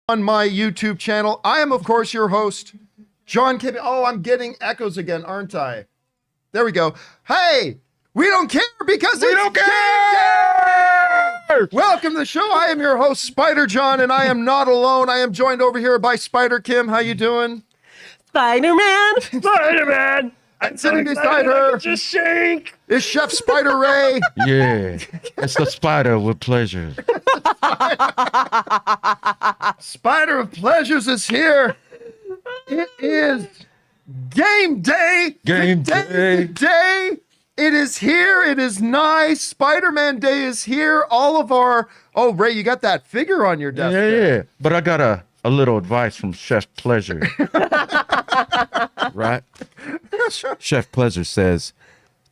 On my YouTube channel. I am, of course, your host, John Campea. Oh, I'm getting echoes again, aren't I? There we go. Hey, we don't care because we don't care. Welcome to the show. I am your host, Spider John, and I am not alone. I am joined over here by Spider Kim. How you doing? Spider-Man. Spider-Man. I'm sitting beside her. Just shake. Is Chef Spider Ray. Yeah, it's the spider with pleasure. Spider of Pleasures is here. It is game day. Game day. Today, it is here. It is nice. Spider-Man Day is here. All of our... Oh, Ray, you got that figure on your desk. Yeah. But I got a little advice from Chef Pleasure. Right? Chef Pleasure says,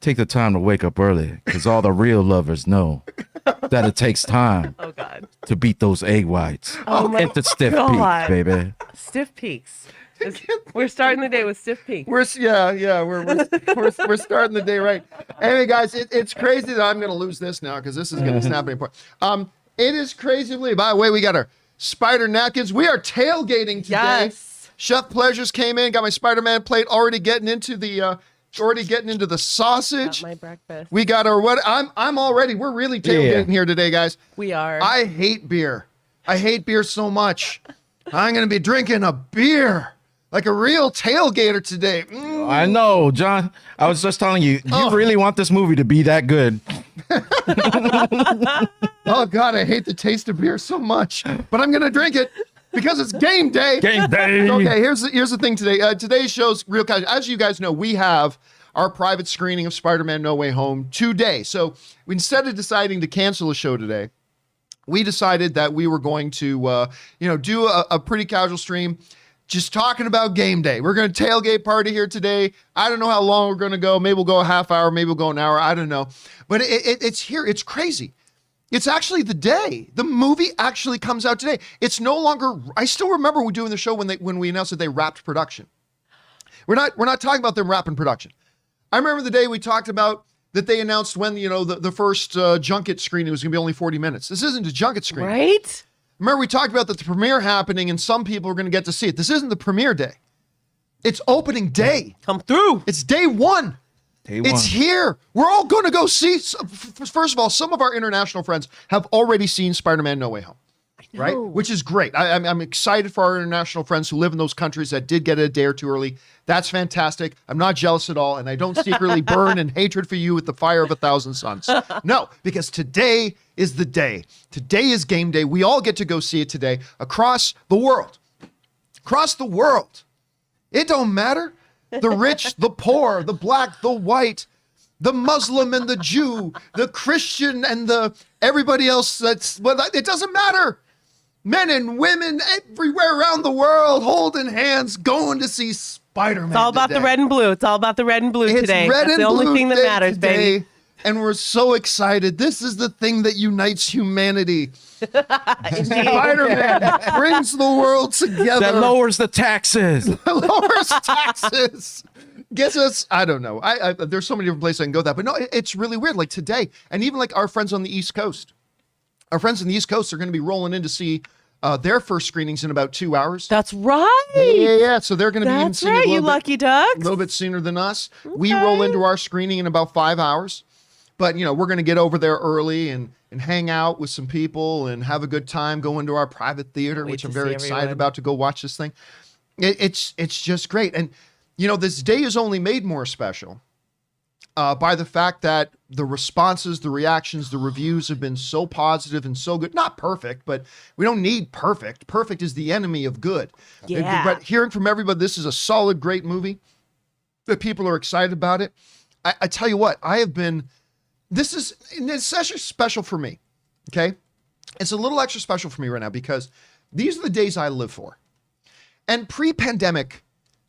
take the time to wake up early because all the real lovers know that it takes time to beat those egg whites. Hit the stiff peaks, baby. Stiff peaks. We're starting the day with stiff peaks. We're starting the day right. Anyway, guys, it's crazy that I'm going to lose this now because this is going to snap me apart. It is crazy. By the way, we got our spider napkins. We are tailgating today. Yes. Chef Pleasures came in, got my Spider-Man plate, already getting into the sausage. Got my breakfast. We got our what? I'm already. We're really tailgating here today, guys. We are. I hate beer. I hate beer so much. I'm gonna be drinking a beer like a real tailgater today. I know, John. I was just telling you, you really want this movie to be that good. Oh God, I hate the taste of beer so much, but I'm gonna drink it. Because it's game day. Game day. Okay, here's the thing today. Today's show's real casual. As you guys know, we have our private screening of Spider-Man No Way Home today. So instead of deciding to cancel a show today, we decided that we were going to, do a pretty casual stream, just talking about game day. We're going to tailgate party here today. I don't know how long we're going to go. Maybe we'll go a half hour. Maybe we'll go an hour. I don't know. But it's here. It's crazy. It's actually the day. The movie actually comes out today. It's no longer. I still remember we doing the show when we announced that they wrapped production. We're not talking about them wrapping production. I remember the day we talked about that they announced when the first junket screening was going to be only 40 minutes. This isn't a junket screening, right? Remember we talked about the premiere happening and some people are going to get to see it. This isn't the premiere day. It's opening day. Come through. It's day one. It's here. We're all going to go see. First of all, some of our international friends have already seen Spider-Man No Way Home, right? Which is great. I'm excited for our international friends who live in those countries that did get it a day or two early. That's fantastic. I'm not jealous at all, and I don't secretly burn in hatred for you with the fire of 1,000 suns. No, because today is the day. Today is game day. We all get to go see it today across the world. Across the world. It don't matter. The rich, the poor, the black, the white, the Muslim and the Jew, the Christian and the everybody else it doesn't matter. Men and women everywhere around the world holding hands, going to see Spider-Man. It's all about the red and blue. It's all about the red and blue today. That's the only thing that matters, baby. And we're so excited. This is the thing that unites humanity. Spider-Man brings the world together. That lowers the taxes. Lowers taxes. Gets us, I don't know. There's so many different places I can go that. But no, it's really weird. Like today, and even like our friends on the East Coast. Our friends on the East Coast are going to be rolling in to see their first screenings in about 2 hours. That's right. Yeah. So they're going to be in seeing right, you lucky ducks. A little bit sooner than us. Okay. We roll into our screening in about 5 hours. But, we're going to get over there early and hang out with some people and have a good time, go into our private theater, which I'm very excited about to go watch this thing. It's just great. And, this day is only made more special by the fact that the responses, the reactions, the reviews have been so positive and so good. Not perfect, but we don't need perfect. Perfect is the enemy of good. Yeah. But hearing from everybody, this is a solid, great movie, that people are excited about it. I tell you what, it's extra special for me, okay? It's a little extra special for me right now because these are the days I live for. And pre-pandemic,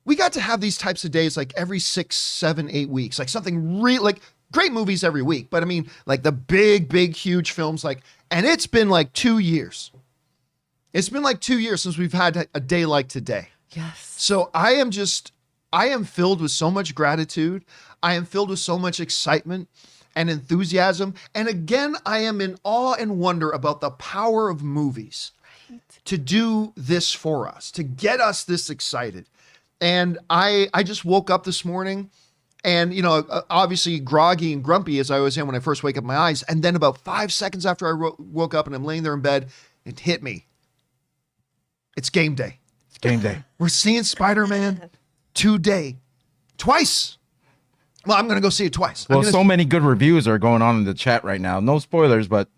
we got to have these types of days like every 6, 7, 8 weeks, like something real, like great movies every week. But I mean, like the big, huge films, and it's been like 2 years. It's been like 2 years since we've had a day like today. Yes. So I am filled with so much gratitude. I am filled with so much excitement and enthusiasm. And again, I am in awe and wonder about the power of movies. Right. to do this for us, to get us this excited. And I just woke up this morning and, you know, obviously groggy and grumpy as I always am when I first wake up my eyes. And then about 5 seconds after I woke up and I'm laying there in bed, it hit me. It's game day. It's game day. We're seeing Spider-Man today. Twice. Well, I'm going to go see it twice. Well, so many good reviews are going on in the chat right now. No spoilers, but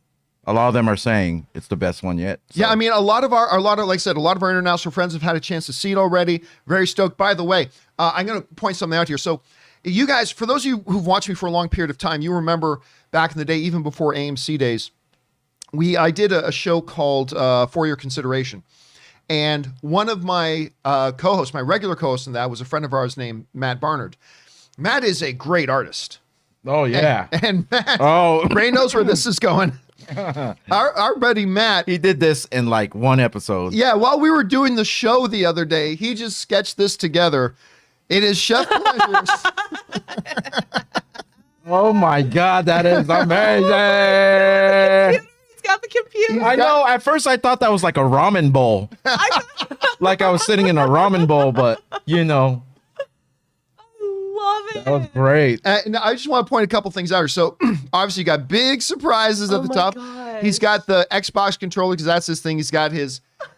a lot of them are saying it's the best one yet. So. Yeah, I mean, like I said, a lot of our international friends have had a chance to see it already. Very stoked. By the way, I'm going to point something out here. So you guys, for those of you who've watched me for a long period of time, you remember back in the day, even before AMC days, I did a show called For Your Consideration. And one of my co-hosts, my regular co-host in that was a friend of ours named Matt Barnard. Matt is a great artist. Oh, yeah. And Matt, Ray knows where this is going. Our buddy Matt, he did this in like one episode. Yeah, while we were doing the show the other day, he just sketched this together. It is Chef Pleasures. Oh my God, that is amazing. He's got the computer. I know. At first, I thought that was like a ramen bowl. Like I was sitting in a ramen bowl, but you know. Love it. That was great. And I just want to point a couple things out here. So obviously you got big surprises at the top. Gosh. He's got the Xbox controller because that's his thing. He's got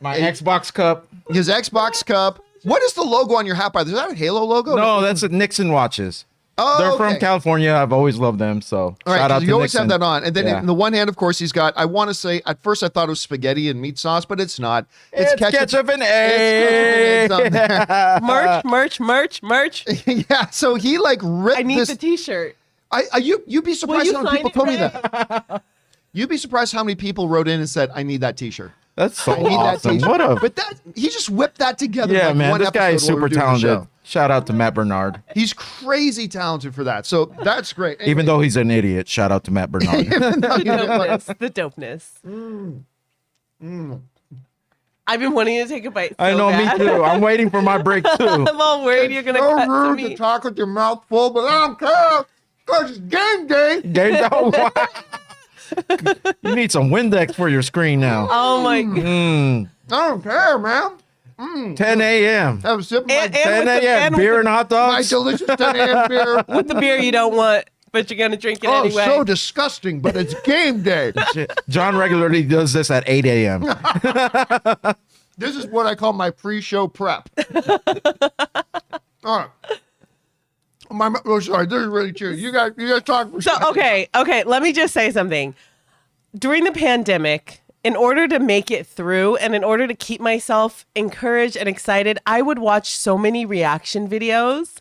My Xbox cup. His Xbox cup. What is the logo on your hat, by the way? Is that a Halo logo? No, that's Nixon watches. Oh, they're from California. I've always loved them. So all right, shout out to you always Nixon. have that on. And then in the one hand, of course, he's got, I want to say, at first I thought it was spaghetti and meat sauce, but it's not. It's ketchup and eggs. Merch. Yeah, so he like ripped I need this. the t-shirt. You'd be surprised how many people told me Ray? that. You'd be surprised how many people wrote in and said, I need that t-shirt. That's so I need awesome. that t-shirt. But he just whipped that together. yeah, like man, one this guy is episode while we super were doing the talented. show. Shout out to Matt Bernard. He's crazy talented for that. So that's great. Anyway, Even though he's an idiot, shout out to Matt Bernard. The dopeness. I've been wanting to take a bite. I know, bad. me too. I'm waiting for my break too. I'm all worried you're gonna so cut to rude me. to talk with your mouth full, but I don't care because it's game day. Game You need some Windex for your screen now. Oh my god. I don't care, man. 10 a.m. Have a sip of my, And 10 with the- a.m. and Beer with and hot my dogs. delicious 10 a.m. beer. With the beer you don't want, but you're gonna drink it Oh, anyway. so disgusting, but it's game day. John regularly does this at 8 a.m. This is what I call my pre-show prep. All right. Sorry, this is really true. You guys talk for So okay, let me just say something. During the pandemic, in order to make it through and in order to keep myself encouraged and excited, I would watch so many reaction videos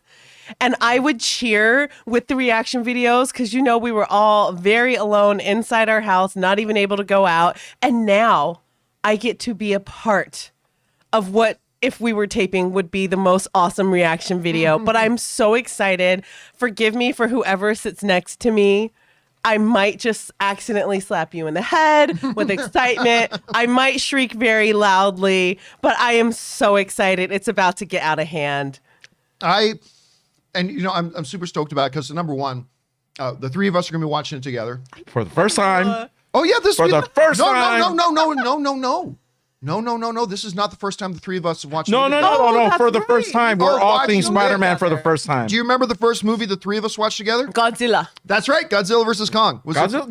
and I would cheer with the reaction videos because, you know, we were all very alone inside our house, not even able to go out. And now I get to be a part of what, if we were taping, would be the most awesome reaction video. But I'm so excited. Forgive me for whoever sits next to me. I might just accidentally slap you in the head with excitement. I might shriek very loudly, but I am so excited. It's about to get out of hand. I'm super stoked about it because number one, the three of us are going to be watching it together. For the first time. Oh yeah, this For the first time. No. This is not the first time the three of us have watched. No. that's For the first right. time, we're all watching seeing it. Spider-Man for the first time. Do you remember the first movie the three of us watched together? Godzilla. That's right, Godzilla versus Kong.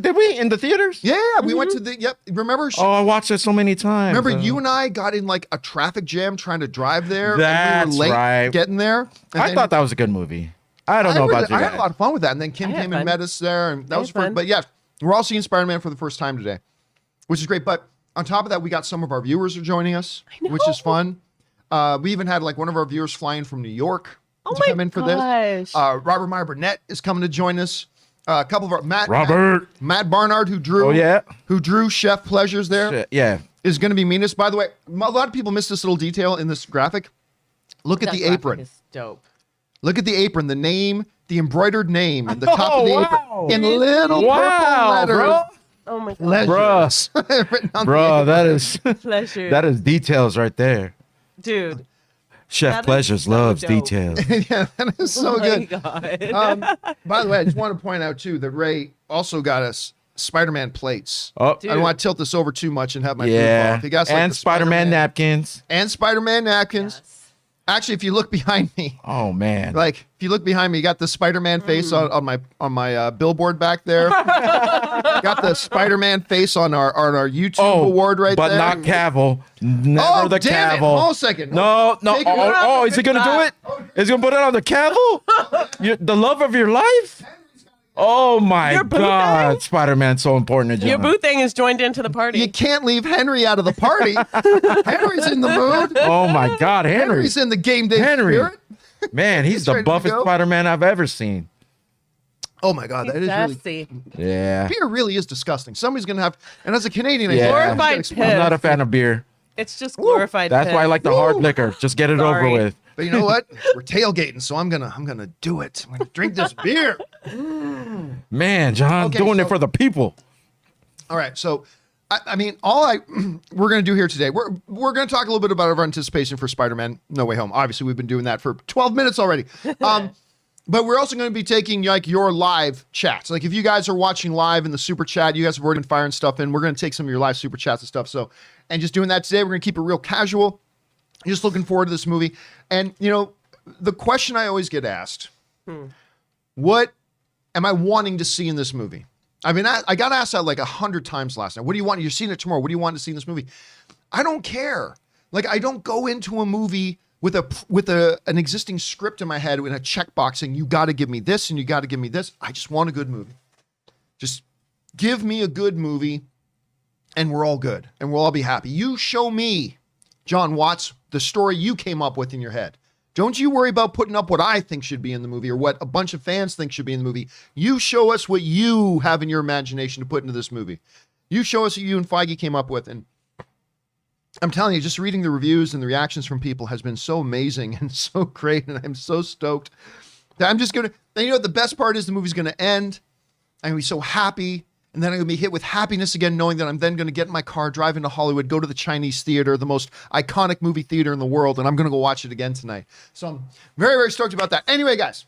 Did we in the theaters? Yeah, we went to the. Yep, remember? Oh, I watched it so many times. Remember, you and I got in like a traffic jam trying to drive there. That's and we were late right. Getting there. And I then- thought that was a good movie. I don't know about you I guys. had a lot of fun with that, and then Kim I had came and fun. met us there, and that I was had fun. fun. But yeah, we're all seeing Spider-Man for the first time today, which is great. But on top of that, we got some of our viewers are joining us, which is fun. We even had like one of our viewers flying from New York to come in for this. Robert Meyer Burnett is coming to join us. A couple of our Matt Barnard, who drew Chef Pleasures there, Shit, yeah. is going to be meeting us. By the way, a lot of people missed this little detail in this graphic. Look at the apron. Is dope. Look at the apron, the name, the embroidered name, and the top of the apron in little purple letters. Bro. Oh my god. Pleasures. Written on the Bro, apron. that is Pleasure. that is details right there. Dude. Chef That is Pleasures so loves dope. details. Yeah, that is so Oh my good. god. By the way, I just want to point out too that Ray also got us Spider-Man plates. Oh, I don't want to tilt this over too much and have my booth yeah. off. You guys And Spider-Man napkins. And Spider-Man napkins. Yes. Actually, if you look behind me, Oh man. like if you look behind me, you got the Spider-Man face on my billboard back there. Got the Spider-Man face on our YouTube award right but there. not Cavill. Never the damn it. Cavill. Hold on a second. No. Take it out. Oh, is he gonna do it? Is he gonna put it on the Cavill? The love of your life? Oh my Your boo God, thing? Spider-Man's so important to Your John. boo thing is joined into the party. You can't leave Henry out of the party. Henry's in the mood. Oh my God, Henry. Henry's in the game day Henry. spirit. Man, he's the ready to buffest go. Spider-Man I've ever seen. Oh my God, that is really. Sassy. Yeah. Beer really is disgusting. Somebody's gonna have, and as a Canadian, Yeah. Glorified I piss. I'm not a fan of beer. It's just glorified. That's why I piss. like the hard liquor. Just get it Sorry. over with. But you know what? We're tailgating, so I'm gonna do it. I'm gonna drink this beer. Man, John, Okay, doing so- it for the people. All right, so I mean, we're going to do here today, we're going to talk a little bit about our anticipation for Spider-Man No Way Home. Obviously, we've been doing that for 12 minutes already. But we're also going to be taking like your live chats. Like if you guys are watching live in the super chat, you guys have already been firing stuff in. We're going to take some of your live super chats and stuff. So, and just doing that today, we're going to keep it real casual. Just looking forward to this movie. And you know, the question I always get asked, what am I wanting to see in this movie? I mean, I got asked that like 100 times last night. What do you want? You're seeing it tomorrow. What do you want to see in this movie? I don't care. Like, I don't go into a movie with an existing script in my head with a checkbox saying, you got to give me this and you got to give me this. I just want a good movie. Just give me a good movie and we're all good and we'll all be happy. You show me, John Watts, the story you came up with in your head. Don't you worry about putting up what I think should be in the movie or what a bunch of fans think should be in the movie. You show us what you have in your imagination to put into this movie. You show us what you and Feige came up with. And I'm telling you, just reading the reviews and the reactions from people has been so amazing and so great. And I'm so stoked that I'm just going to, and you know, the best part is the movie's going to end. I'm going to be so happy. And then I'm going to be hit with happiness again, knowing that I'm then going to get in my car, drive into Hollywood, go to the Chinese theater, the most iconic movie theater in the world. And I'm going to go watch it again tonight. So I'm very, very stoked about that. Anyway, guys,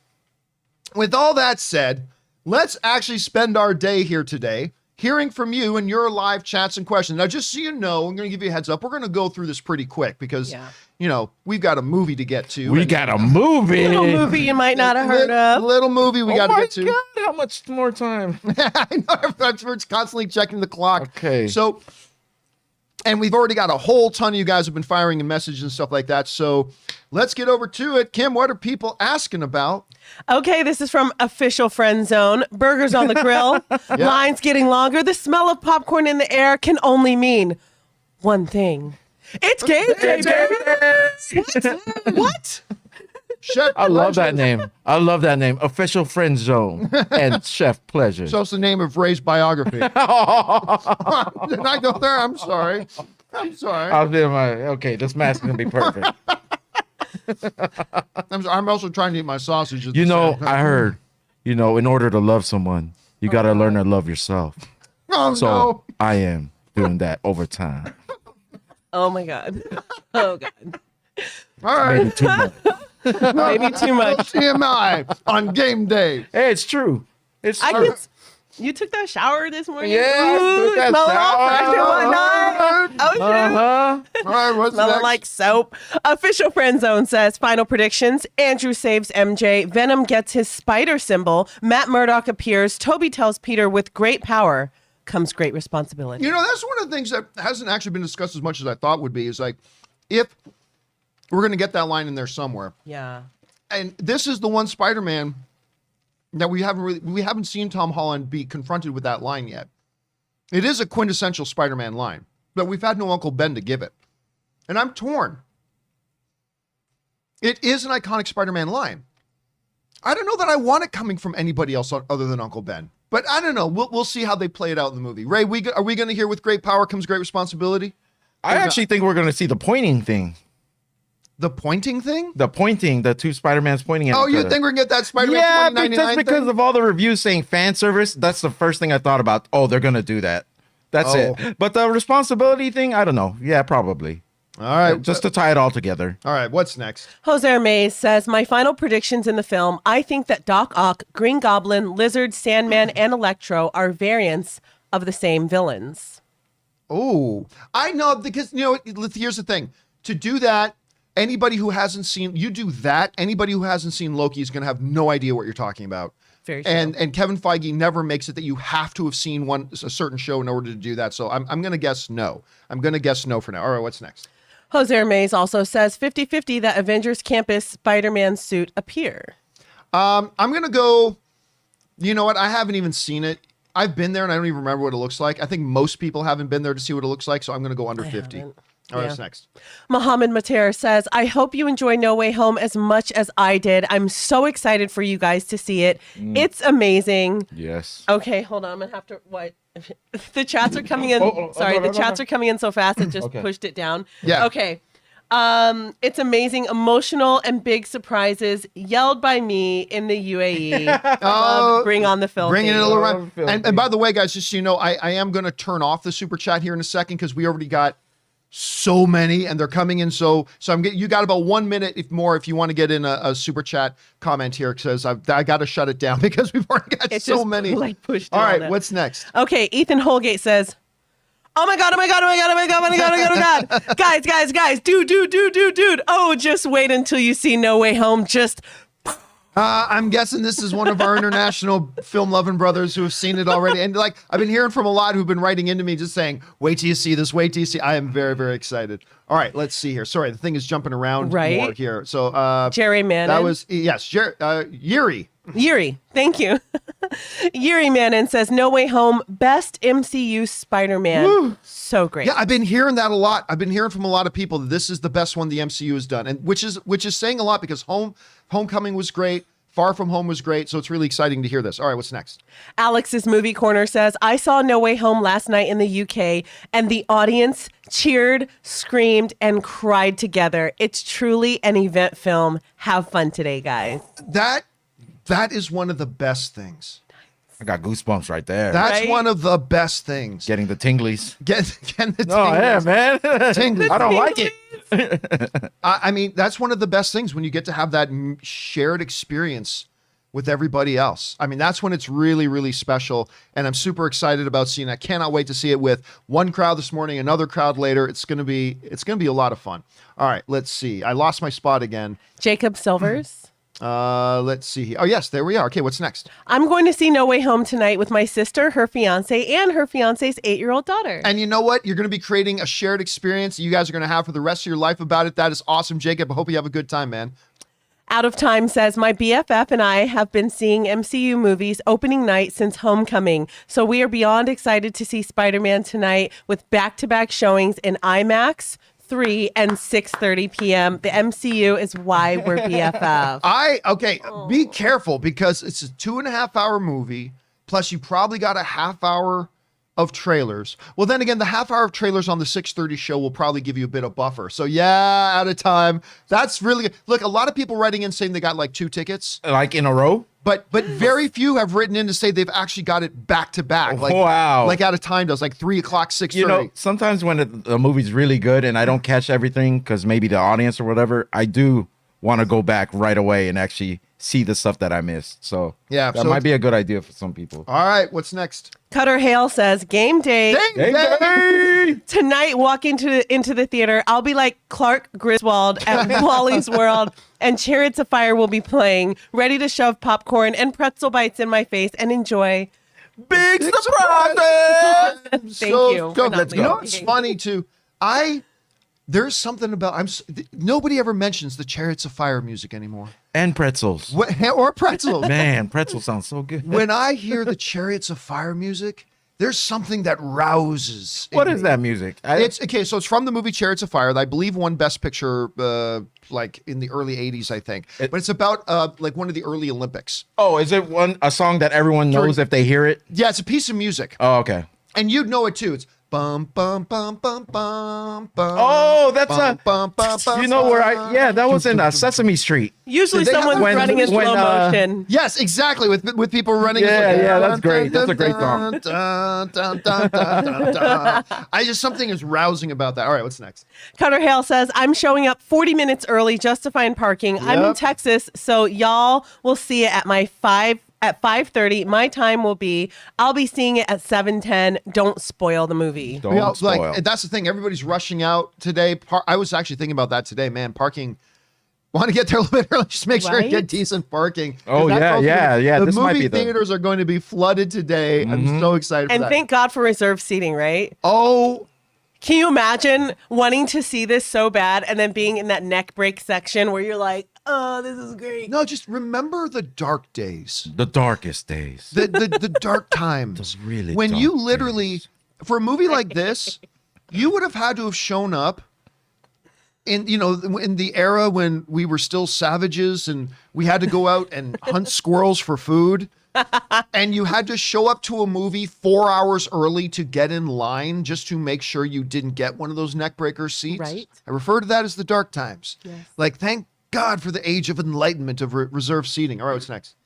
with all that said, let's actually spend our day here today hearing from you and your live chats and questions. Now, just so you know, I'm going to give you a heads up. We're going to go through this pretty quick because, you know, we've got a movie to get to. We got a movie. Little movie you might not have heard of. Little movie we got to get to. Oh my God, how much more time? I know, everyone's constantly checking the clock. Okay. So, and we've already got a whole ton of you guys have been firing in messages and stuff like that. So let's get over to it. Kim, what are people asking about? Okay, this is from Official Friend Zone. Burgers on the grill. Lines getting longer. The smell of popcorn in the air can only mean one thing. It's game day, baby. What? Chef I love Pleasure. that name. I love that name. Official Friend Zone and Chef Pleasure. So it's the name of Ray's biography. Did I go there? I'm sorry. I'm sorry. I'll be okay, this mask is going to be perfect. I'm also trying to eat my sausage. at You the know, same time. I heard, you know, in order to love someone, you got to learn to love yourself. Oh, So no. I am doing that over time. Oh my God. Oh God. All right. Maybe too much. Maybe too much. TMI on game day. Hey, it's true. It's I true. can. You took that shower this morning? Yeah, I Ooh, took that smelling all fresh and shower. whatnot. Oh, shit. Uh-huh. All right, what's Smelling next? like soap. Official Friend Zone says final predictions. Andrew saves MJ. Venom gets his spider symbol. Matt Murdock appears. Toby tells Peter, with great power comes great responsibility. You know, that's one of the things that hasn't actually been discussed as much as I thought would be, is like, if we're going to get that line in there somewhere. Yeah. And this is the one Spider-Man that we haven't seen Tom Holland be confronted with that line yet. It is a quintessential Spider-Man line, but we've had no Uncle Ben to give it. And I'm torn. It is an iconic Spider-Man line. I don't know that I want it coming from anybody else other than Uncle Ben. But I don't know. We'll see how they play it out in the movie. Ray, are we going to hear with great power comes great responsibility? I actually think we're going to see the pointing thing. The pointing thing? The pointing, the two Spider-Mans pointing at Oh, each you other. think we're going to get that Spider-Man Yeah, 2099 because thing? of all the reviews saying fan service, that's the first thing I thought about. Oh, they're going to do that. That's it. But the responsibility thing, I don't know. Yeah, probably. All right. Just to tie it all together. All right, what's next? Jose Mays says, my final predictions in the film, I think that Doc Ock, Green Goblin, Lizard, Sandman, and Electro are variants of the same villains. Oh, I know, because, here's the thing. To do that, anybody who hasn't seen Loki is going to have no idea what you're talking about. Very true. And Kevin Feige never makes it that you have to have seen a certain show in order to do that. So I'm going to guess no. I'm going to guess no for now. All right, what's next? Jose Mays also says 50-50 that Avengers Campus Spider-Man suit appear. I'm going to go, you know what? I haven't even seen it. I've been there and I don't even remember what it looks like. I think most people haven't been there to see what it looks like. So I'm going to go under 50. Haven't. All right, what's next? Mohammed Mater says, I hope you enjoy No Way Home as much as I did. I'm so excited for you guys to see it. It's amazing. Yes. Okay, hold on. I'm going to have to, what? The chats are coming in. The chats are coming in so fast it just pushed it down. Yeah. Okay. It's amazing, emotional, and big surprises yelled by me in the UAE. Bring on the film. Bringing it around. And by the way, guys, just so you know, I am going to turn off the super chat here in a second because we already got so many and they're coming in. So you got about 1 minute if you want to get in a super chat comment here, because I got to shut it down because we've already got so many. Pushed all right, what's next? Okay, Ethan Holgate says, oh my God. Guys, dude. Oh, just wait until you see No Way Home. I'm guessing this is one of our international film loving brothers who have seen it already. And I've been hearing from a lot who've been writing into me just saying, wait till you see this, wait till you see. I am very, very excited. All right, let's see here. Sorry, the thing is jumping around more here. So Jerry Mannon. That was, yes, Yuri. Yuri, thank you. Yuri Mannon says, No Way Home, best MCU Spider-Man. Woo. So great. Yeah, I've been hearing that a lot. I've been hearing from a lot of people that this is the best one the MCU has done, and which is saying a lot because Homecoming was great. Far From Home was great, so it's really exciting to hear this. All right, what's next? Alex's Movie Corner says, I saw No Way Home last night in the UK, and the audience cheered, screamed, and cried together. It's truly an event film. Have fun today, guys. That is one of the best things. I got goosebumps right there. That's one of the best things. Getting the tinglies. Getting the tinglies. Oh, yeah, man. I don't like it. I mean, that's one of the best things when you get to have that shared experience with everybody else. I mean, that's when it's really, really special. And I'm super excited about seeing it. I cannot wait to see it with one crowd this morning, another crowd later. It's gonna be a lot of fun. All right, let's see. I lost my spot again. Jacob Silvers. Let's see. Oh, yes, there we are. Okay, what's next? I'm going to see No Way Home tonight with my sister, her fiance, and her fiance's 8-year-old daughter. And you know what? You're going to be creating a shared experience that you guys are going to have for the rest of your life about it. That is awesome, Jacob. I hope you have a good time, man. Out of Time says, my BFF and I have been seeing MCU movies opening night since Homecoming. So we are beyond excited to see Spider-Man tonight with back-to-back showings in IMAX, 3 and 6:30 p.m. The MCU is why we're BFF. Be careful because it's a 2.5 hour movie. Plus you probably got a half hour of trailers. Well, then again, the half hour of trailers on the 6:30 show will probably give you a bit of buffer. So yeah, Out of Time. That's really good. Look, a lot of people writing in saying they got like 2 tickets. Like in a row? But very few have written in to say they've actually got it back to back. Like, wow. Like Out of Time does, like 3 o'clock, 6:30. You know, sometimes when the movie's really good and I don't catch everything because maybe the audience or whatever, I do want to go back right away and actually see the stuff that I missed. So yeah, that might be a good idea for some people. All right, what's next? Cutter Hale says, game day. Game day. Tonight, walk into the theater. I'll be like Clark Griswold at Wally's World, and Chariots of Fire will be playing, ready to shove popcorn and pretzel bites in my face and enjoy. Big surprise! Thank you. Let's go. You know what's funny too? There's something about nobody ever mentions the Chariots of Fire music anymore. And pretzels. Or pretzels. Man, pretzels sound so good. When I hear the Chariots of Fire music, there's something that rouses. What is that music? So it's from the movie Chariots of Fire that I believe won Best Picture like in the early 80s, I think. But it's about like one of the early Olympics. Oh, is it a song that everyone knows if they hear it? Yeah, it's a piece of music. Oh, okay. And you'd know it too. It's bum bum bum bum bum bum. Oh, that's you know where that was in Sesame Street. Usually someone's running in slow motion. Yes, exactly, with people running. Yeah, that's great. That's a great song. Something is rousing about that. All right, what's next? Cutter Hale says, I'm showing up 40 minutes early just to find parking. I'm in Texas, so y'all will see it at my 5 at 5:30. My time will be, I'll be seeing it at 7:10. Don't spoil the movie. Don't spoil. Like, that's the thing. Everybody's rushing out today. I was actually thinking about that today, man. Parking. Want to get there a little bit early, just make sure you get decent parking. Oh, yeah. The This might movie be theaters are going to be flooded today. I'm so excited for And that. thank God for reserved seating, right? Oh, Can you imagine wanting to see this so bad and then being in that neck break section where you're like, oh, this is great. no, just remember the dark days. The darkest days. The dark times. The really when dark you literally, days. for a movie like this, you would have had to have shown up in the era when we were still savages and we had to go out and hunt squirrels for food. And you had to show up to a movie 4 hours early to get in line just to make sure you didn't get one of those neck breaker seats. Right. I refer to that as the dark times. Yes. Like, thank God for the age of enlightenment of reserved seating. All right, what's next?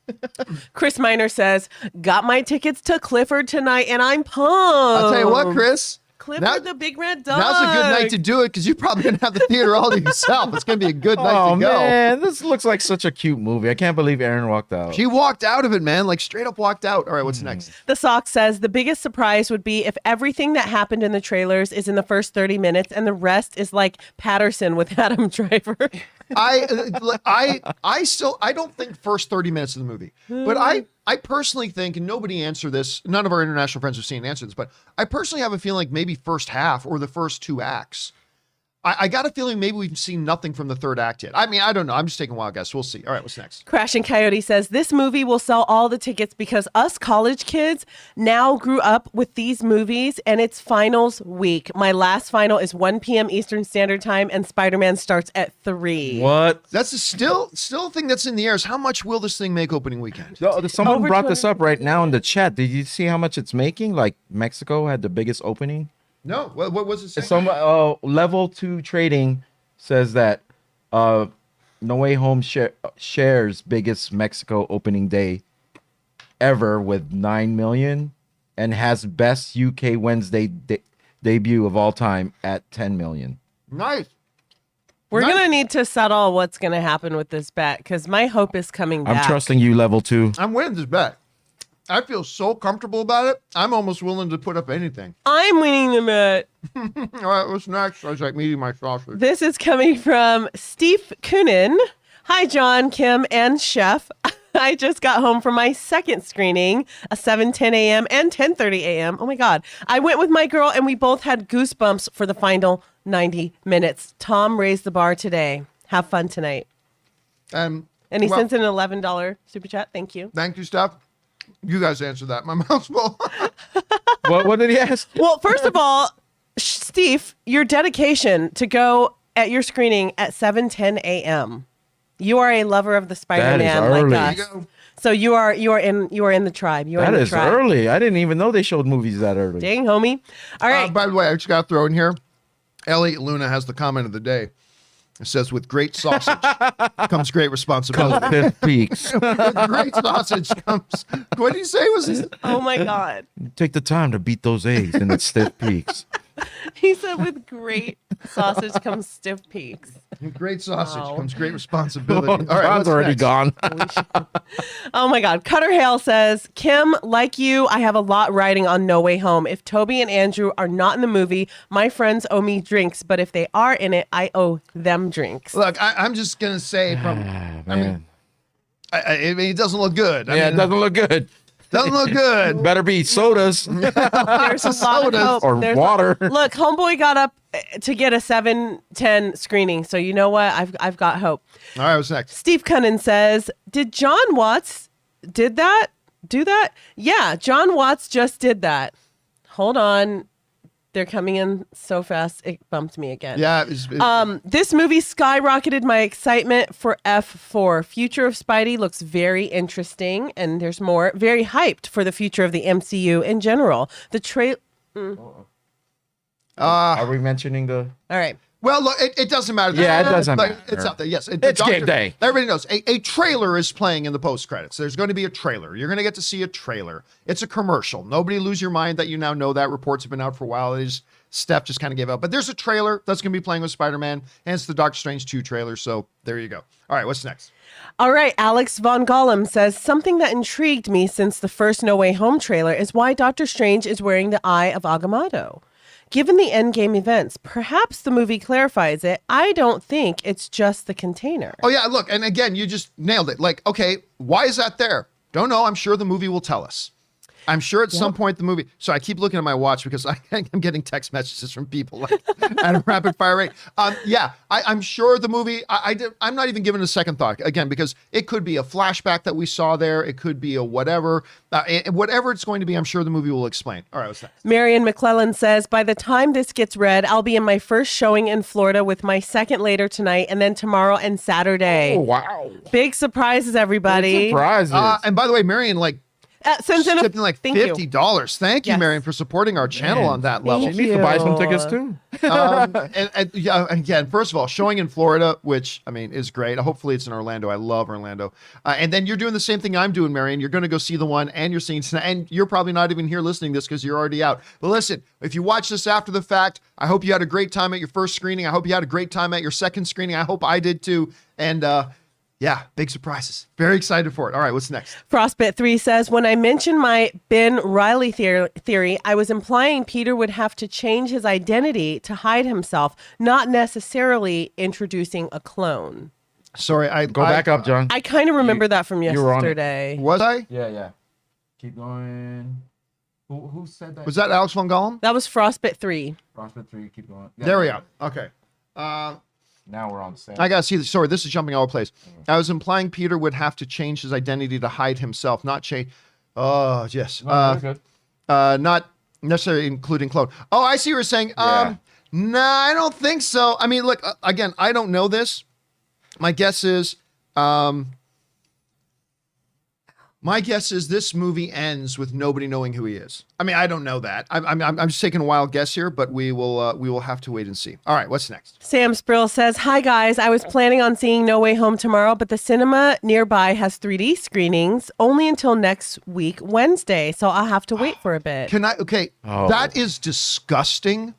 Chris Miner says, got my tickets to Clifford tonight and I'm pumped. I'll tell you what, Chris. Clifford the Big Red Dog. Now's a good night to do it because you're probably going to have the theater all to yourself. It's going to be a good night to go. Oh, man. This looks like such a cute movie. I can't believe Aaron walked out. She walked out of it, man. Like, straight up walked out. All right, what's next? The Sock says, the biggest surprise would be if everything that happened in the trailers is in the first 30 minutes and the rest is like Patterson with Adam Driver. I don't think first 30 minutes of the movie, but I personally think, and nobody answer this, none of our international friends have seen answer this, but I personally have a feeling like maybe first half or the first two acts. I got a feeling maybe we've seen nothing from the third act yet. I mean, I don't know. I'm just taking a wild guess. We'll see. All right, what's next? Crash and Coyote says, this movie will sell all the tickets because us college kids now grew up with these movies and it's finals week. My last final is 1 p.m. Eastern Standard Time and Spider-Man starts at 3. What? That's still a thing that's in the air is how much will this thing make opening weekend? Someone Over brought this 200. up right now in the chat. Did you see how much it's making? Like, Mexico had the biggest opening. No. What was it saying? Some level 2 trading says that No Way Home shares biggest Mexico opening day ever with 9 million and has best UK Wednesday debut of all time at 10 million. Nice. We're going to need to settle what's going to happen with this bet because my hope is coming back. I'm trusting you, level 2. I'm winning this bet. I feel so comfortable about it. I'm almost willing to put up anything. I'm winning the bet. All right, what's next? I was like eating my sausage. This is coming from Steve Kunin. Hi, John, Kim, and Chef. I just got home from my second screening, a 7:10 a.m. and 10:30 a.m. Oh my God. I went with my girl and we both had goosebumps for the final 90 minutes. Tom raised the bar today. Have fun tonight. And he sends an $11 super chat. Thank you. Thank you, Steph. You guys answer that. My mouth's full. What did he ask? Well, first of all, Steve, your dedication to go at your screening at 7:10 a.m. You are a lover of the Spider-Man like early. us. So you are in the tribe. You are That in the is tribe. early. I didn't even know they showed movies that early. Dang, homie. All right. By the way, I just got to throw in here. Elliot Luna has the comment of the day. It says, with great sausage comes great responsibility. Fifth Peaks. With great sausage comes... What did he say? Was this? Oh, my God. Take the time to beat those eggs in the Stiff Peaks. He said, with great sausage comes stiff peaks. With great sausage Wow. comes great responsibility. All All right, John's what's already next? gone. Oh my God. Cutter Hale says, Kim, like you, I have a lot riding on No Way Home. If Toby and Andrew are not in the movie, my friends owe me drinks. But if they are in it, I owe them drinks. Look, I'm just going to say from... I mean, it doesn't look good. I Yeah, mean, it doesn't look good. doesn't look good. Better be sodas There's a lot of hope. or There's water. Look, Homeboy got up to get a 7:10 screening. So you know what? I've got hope. All right, what's next? Steve Cunnin says, did John Watts do that? Yeah, John Watts just did that. Hold on. They're coming in so fast, it bumped me again. Yeah. This movie skyrocketed my excitement for F4. Future of Spidey looks very interesting, and there's more. Very hyped for the future of the MCU in general. The Are we mentioning the... All right. Well, look, it doesn't matter. Yeah, it doesn't matter. It's out there. Yes, It's game day. Everybody knows a trailer is playing in the post credits. There's going to be a trailer. You're going to get to see a trailer. It's a commercial. Nobody lose your mind that you now know that. Reports have been out for a while. Steph just kind of gave out. But there's a trailer that's going to be playing with Spider-Man, and it's the Doctor Strange 2 trailer. So there you go. All right, what's next? All right, Alex Von Gollum says, something that intrigued me since the first No Way Home trailer is why Doctor Strange is wearing the Eye of Agamotto. Given the endgame events, perhaps the movie clarifies it. I don't think it's just the container. Oh, yeah, look, and again, you just nailed it. Like, okay, why is that there? Don't know. I'm sure the movie will tell us. I'm sure at some point the movie. So I keep looking at my watch because I'm getting text messages from people like, at a rapid fire rate. I'm sure the movie. I'm not even giving it a second thought again because it could be a flashback that we saw there. It could be a whatever. Whatever it's going to be, I'm sure the movie will explain. All right, what's next? Marion McClellan says, by the time this gets read, I'll be in my first showing in Florida with my second later tonight, and then tomorrow and Saturday. Oh wow! Big surprises, everybody. Big surprises. And by the way, Marion, sends in tipping like $50. Thank you, Yes. Marion, for supporting our channel on that level. She needs to buy some tickets too. And yeah, again, first of all, showing in Florida, which I mean is great. Hopefully, it's in Orlando. I love Orlando. And then you're doing the same thing I'm doing, Marion. You're going to go see the one, and you're seeing, and you're probably not even here listening to this because you're already out. But listen, if you watch this after the fact, I hope you had a great time at your first screening. I hope you had a great time at your second screening. I hope I did too. And yeah, big surprises. Very excited for it. All right, what's next? Frostbit3 says, when I mentioned my Ben Reilly theory, I was implying Peter would have to change his identity to hide himself, not necessarily introducing a clone. Sorry, Go back up, John. I kind of remember that from you were on it. yesterday. Was I? Yeah. Keep going. Who said that? Was that Alex Von Gollum? That was Frostbit3. Frostbit 3. Keep going. There we are. Okay. Now we're on the same. I gotta see this. Sorry, this is jumping all over the place. I was implying Peter would have to change his identity to hide himself, not change. Oh, yes. No, good. Not necessarily including clone. Oh, I see what you're saying. Yeah. Nah, I don't think so. I mean, look, again, I don't know this. My guess is this movie ends with nobody knowing who he is. I mean, I don't know that. I'm just taking a wild guess here, but we will have to wait and see. All right, what's next? Sam Sprill says, hi guys, I was planning on seeing No Way Home tomorrow, but the cinema nearby has 3D screenings only until next week, Wednesday, so I'll have to wait for a bit. That is disgusting.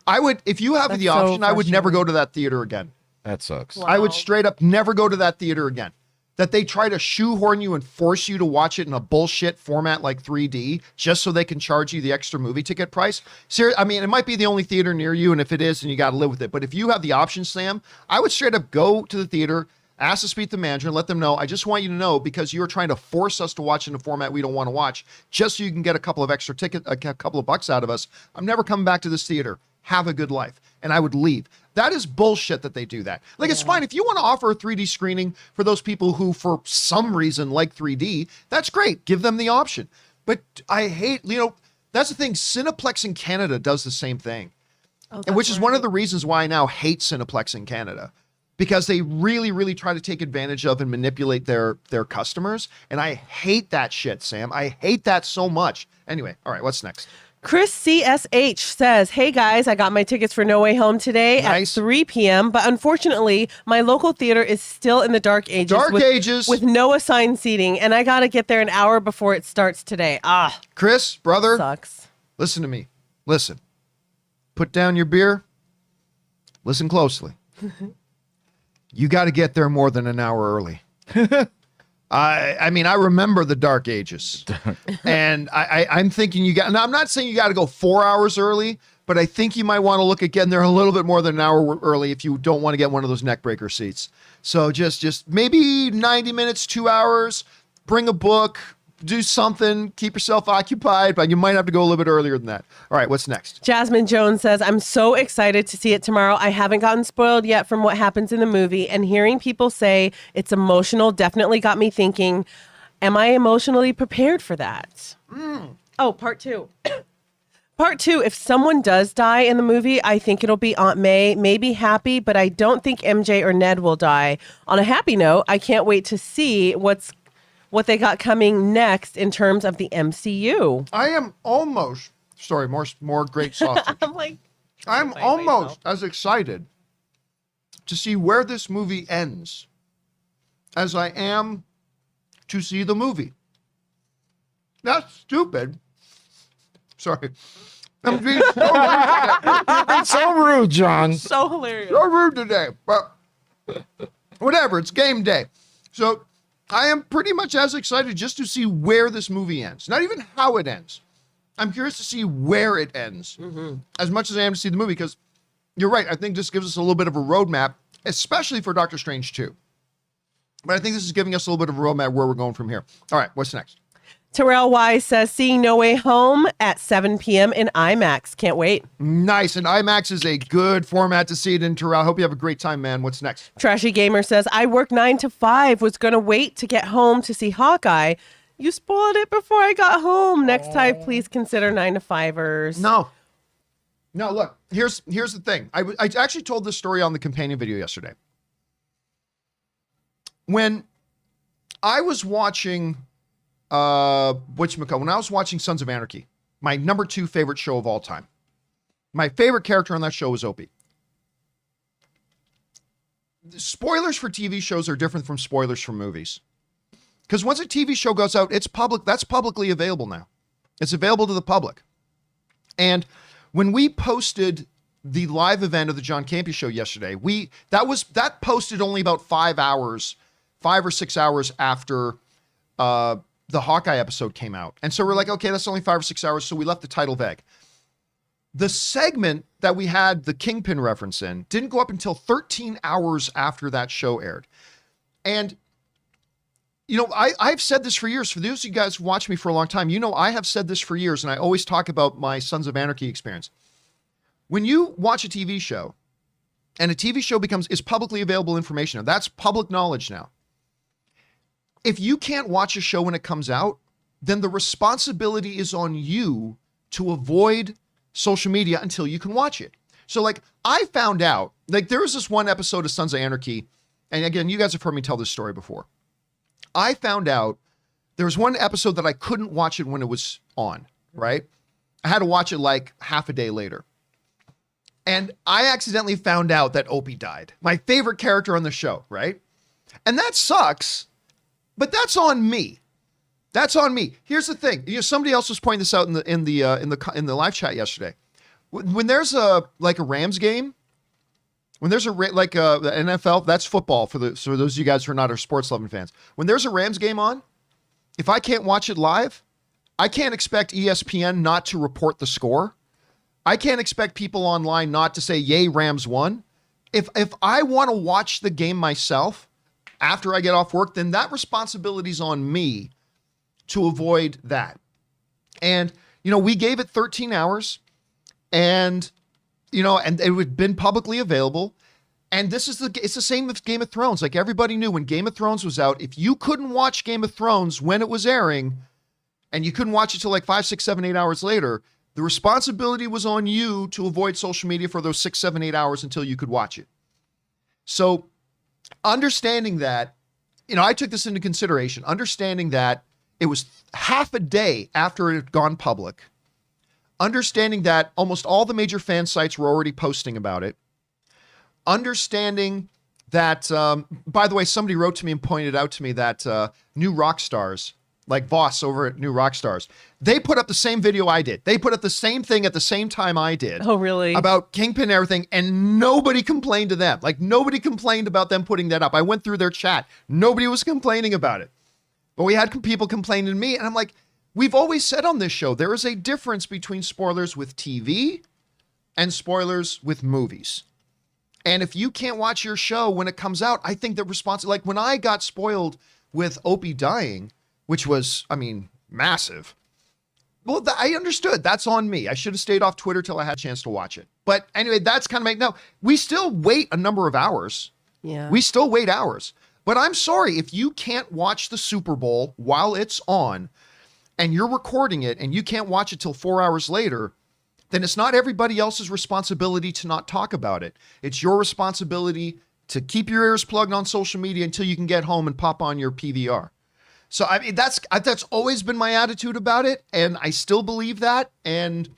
I would, if you have the option, I would never go to that theater again. That sucks. Wow. I would straight up never go to that theater again. That they try to shoehorn you and force you to watch it in a bullshit format like 3D just so they can charge you the extra movie ticket price. Seriously, I mean, it might be the only theater near you, and if it is, then you got to live with it. But if you have the option, Sam, I would straight up go to the theater, ask to speak to the manager, and let them know, I just want you to know because you're trying to force us to watch in a format we don't want to watch just so you can get a couple of extra tickets, a couple of bucks out of us. I'm never coming back to this theater. Have a good life. And I would leave. That is bullshit that they do that. Like, it's fine. If you want to offer a 3D screening for those people who, for some reason, like 3D, that's great. Give them the option. But I hate, that's the thing. Cineplex in Canada does the same thing. And which is one of the reasons why I now hate Cineplex in Canada. Because they really, really try to take advantage of and manipulate their customers. And I hate that shit, Sam. I hate that so much. Anyway, all right, what's next? Chris CSH says, hey guys, I got my tickets for No Way Home today at 3 p.m., but unfortunately, my local theater is still in the dark ages. With no assigned seating, and I got to get there an hour before it starts today. Chris, brother, sucks. Listen to me. Listen. Put down your beer. Listen closely. You got to get there more than an hour early. I mean, I remember the dark ages, and I'm thinking now I'm not saying you got to go 4 hours early, but I think you might want to look at getting there a little bit more than an hour early if you don't want to get one of those neck breaker seats. So just maybe 90 minutes, 2 hours, bring a book, do something, keep yourself occupied, but you might have to go a little bit earlier than that. All right, what's next? Jasmine Jones says, I'm so excited to see it tomorrow. I haven't gotten spoiled yet from what happens in the movie, and hearing people say it's emotional definitely got me thinking, am I emotionally prepared for that? Oh, part two. Part two, if someone does die in the movie, I think it'll be Aunt May, maybe Happy, but I don't think MJ or Ned will die. On a happy note, I can't wait to see what they got coming next in terms of the MCU. I am almost, sorry, more great sausage. I'm like, I'm almost as excited to see where this movie ends as I am to see the movie. That's stupid. Sorry. I'm being so rude today. It's so rude, John. So hilarious. So rude today. But whatever, it's game day. So I am pretty much as excited just to see where this movie ends. Not even how it ends. I'm curious to see where it ends as much as I am to see the movie, because you're right. I think this gives us a little bit of a roadmap, especially for Doctor Strange 2. But I think this is giving us a little bit of a roadmap where we're going from here. All right, what's next? Terrell Wise says, seeing No Way Home at 7 p.m. in IMAX. Can't wait. Nice. And IMAX is a good format to see it in, Terrell. Hope you have a great time, man. What's next? Trashy Gamer says, I work 9 to 5. Was going to wait to get home to see Hawkeye. You spoiled it before I got home. Next time, please consider 9 to 5ers. No, look, here's the thing. I actually told this story on the companion video yesterday. When I was watching... when I was watching Sons of Anarchy, my number 2 favorite show of all time. My favorite character on that show was Opie. Spoilers for TV shows are different from spoilers for movies. Because once a TV show goes out, it's public. That's publicly available now. It's available to the public. And when we posted the live event of the John Campea Show yesterday, that posted only about 5 or 6 hours after the Hawkeye episode came out. And so we're like, okay, that's only 5 or 6 hours. So we left the title vague. The segment that we had the Kingpin reference in didn't go up until 13 hours after that show aired. And, you know, I've said this for years. For those of you guys who watch me for a long time, you know, I have said this for years, and I always talk about my Sons of Anarchy experience. When you watch a TV show and a TV show is publicly available information, and that's public knowledge now. If you can't watch a show when it comes out, then the responsibility is on you to avoid social media until you can watch it. So like I found out, like there was this one episode of Sons of Anarchy, and again, you guys have heard me tell this story before. I found out there was one episode that I couldn't watch it when it was on, right? I had to watch it like half a day later. And I accidentally found out that Opie died. My favorite character on the show, right? And that sucks. But that's on me. That's on me. Here's the thing. You know, somebody else was pointing this out in the live chat yesterday. When there's a Rams game, when there's the NFL, that's football for those of you guys who are not our sports loving fans. When there's a Rams game on, if I can't watch it live, I can't expect ESPN not to report the score. I can't expect people online not to say, "Yay, Rams won." If I want to watch the game myself after I get off work, then that responsibility is on me to avoid that. And, you know, we gave it 13 hours and, you know, and it had been publicly available. And it's the same with Game of Thrones. Like everybody knew when Game of Thrones was out, if you couldn't watch Game of Thrones when it was airing and you couldn't watch it till like 5, 6, 7, 8 hours later, the responsibility was on you to avoid social media for those 6, 7, 8 hours until you could watch it. So, understanding that, you know, I took this into consideration, understanding that it was half a day after it had gone public, understanding that almost all the major fan sites were already posting about it, understanding that, by the way, somebody wrote to me and pointed out to me that New Rock Stars, like Voss over at New Rock Stars, they put up the same video I did. They put up the same thing at the same time I did. Oh, really? About Kingpin and everything, and nobody complained to them. Like, nobody complained about them putting that up. I went through their chat. Nobody was complaining about it. But we had people complaining to me, and I'm like, we've always said on this show, there is a difference between spoilers with TV and spoilers with movies. And if you can't watch your show when it comes out, I think the responsibility, like when I got spoiled with Opie dying, which was, I mean, massive. Well, I understood. That's on me. I should have stayed off Twitter till I had a chance to watch it. But anyway, that's kind of no, we still wait a number of hours. Yeah. We still wait hours. But I'm sorry, if you can't watch the Super Bowl while it's on and you're recording it and you can't watch it till 4 hours later, then it's not everybody else's responsibility to not talk about it. It's your responsibility to keep your ears plugged on social media until you can get home and pop on your PVR. So I mean, that's always been my attitude about it, and I still believe that. And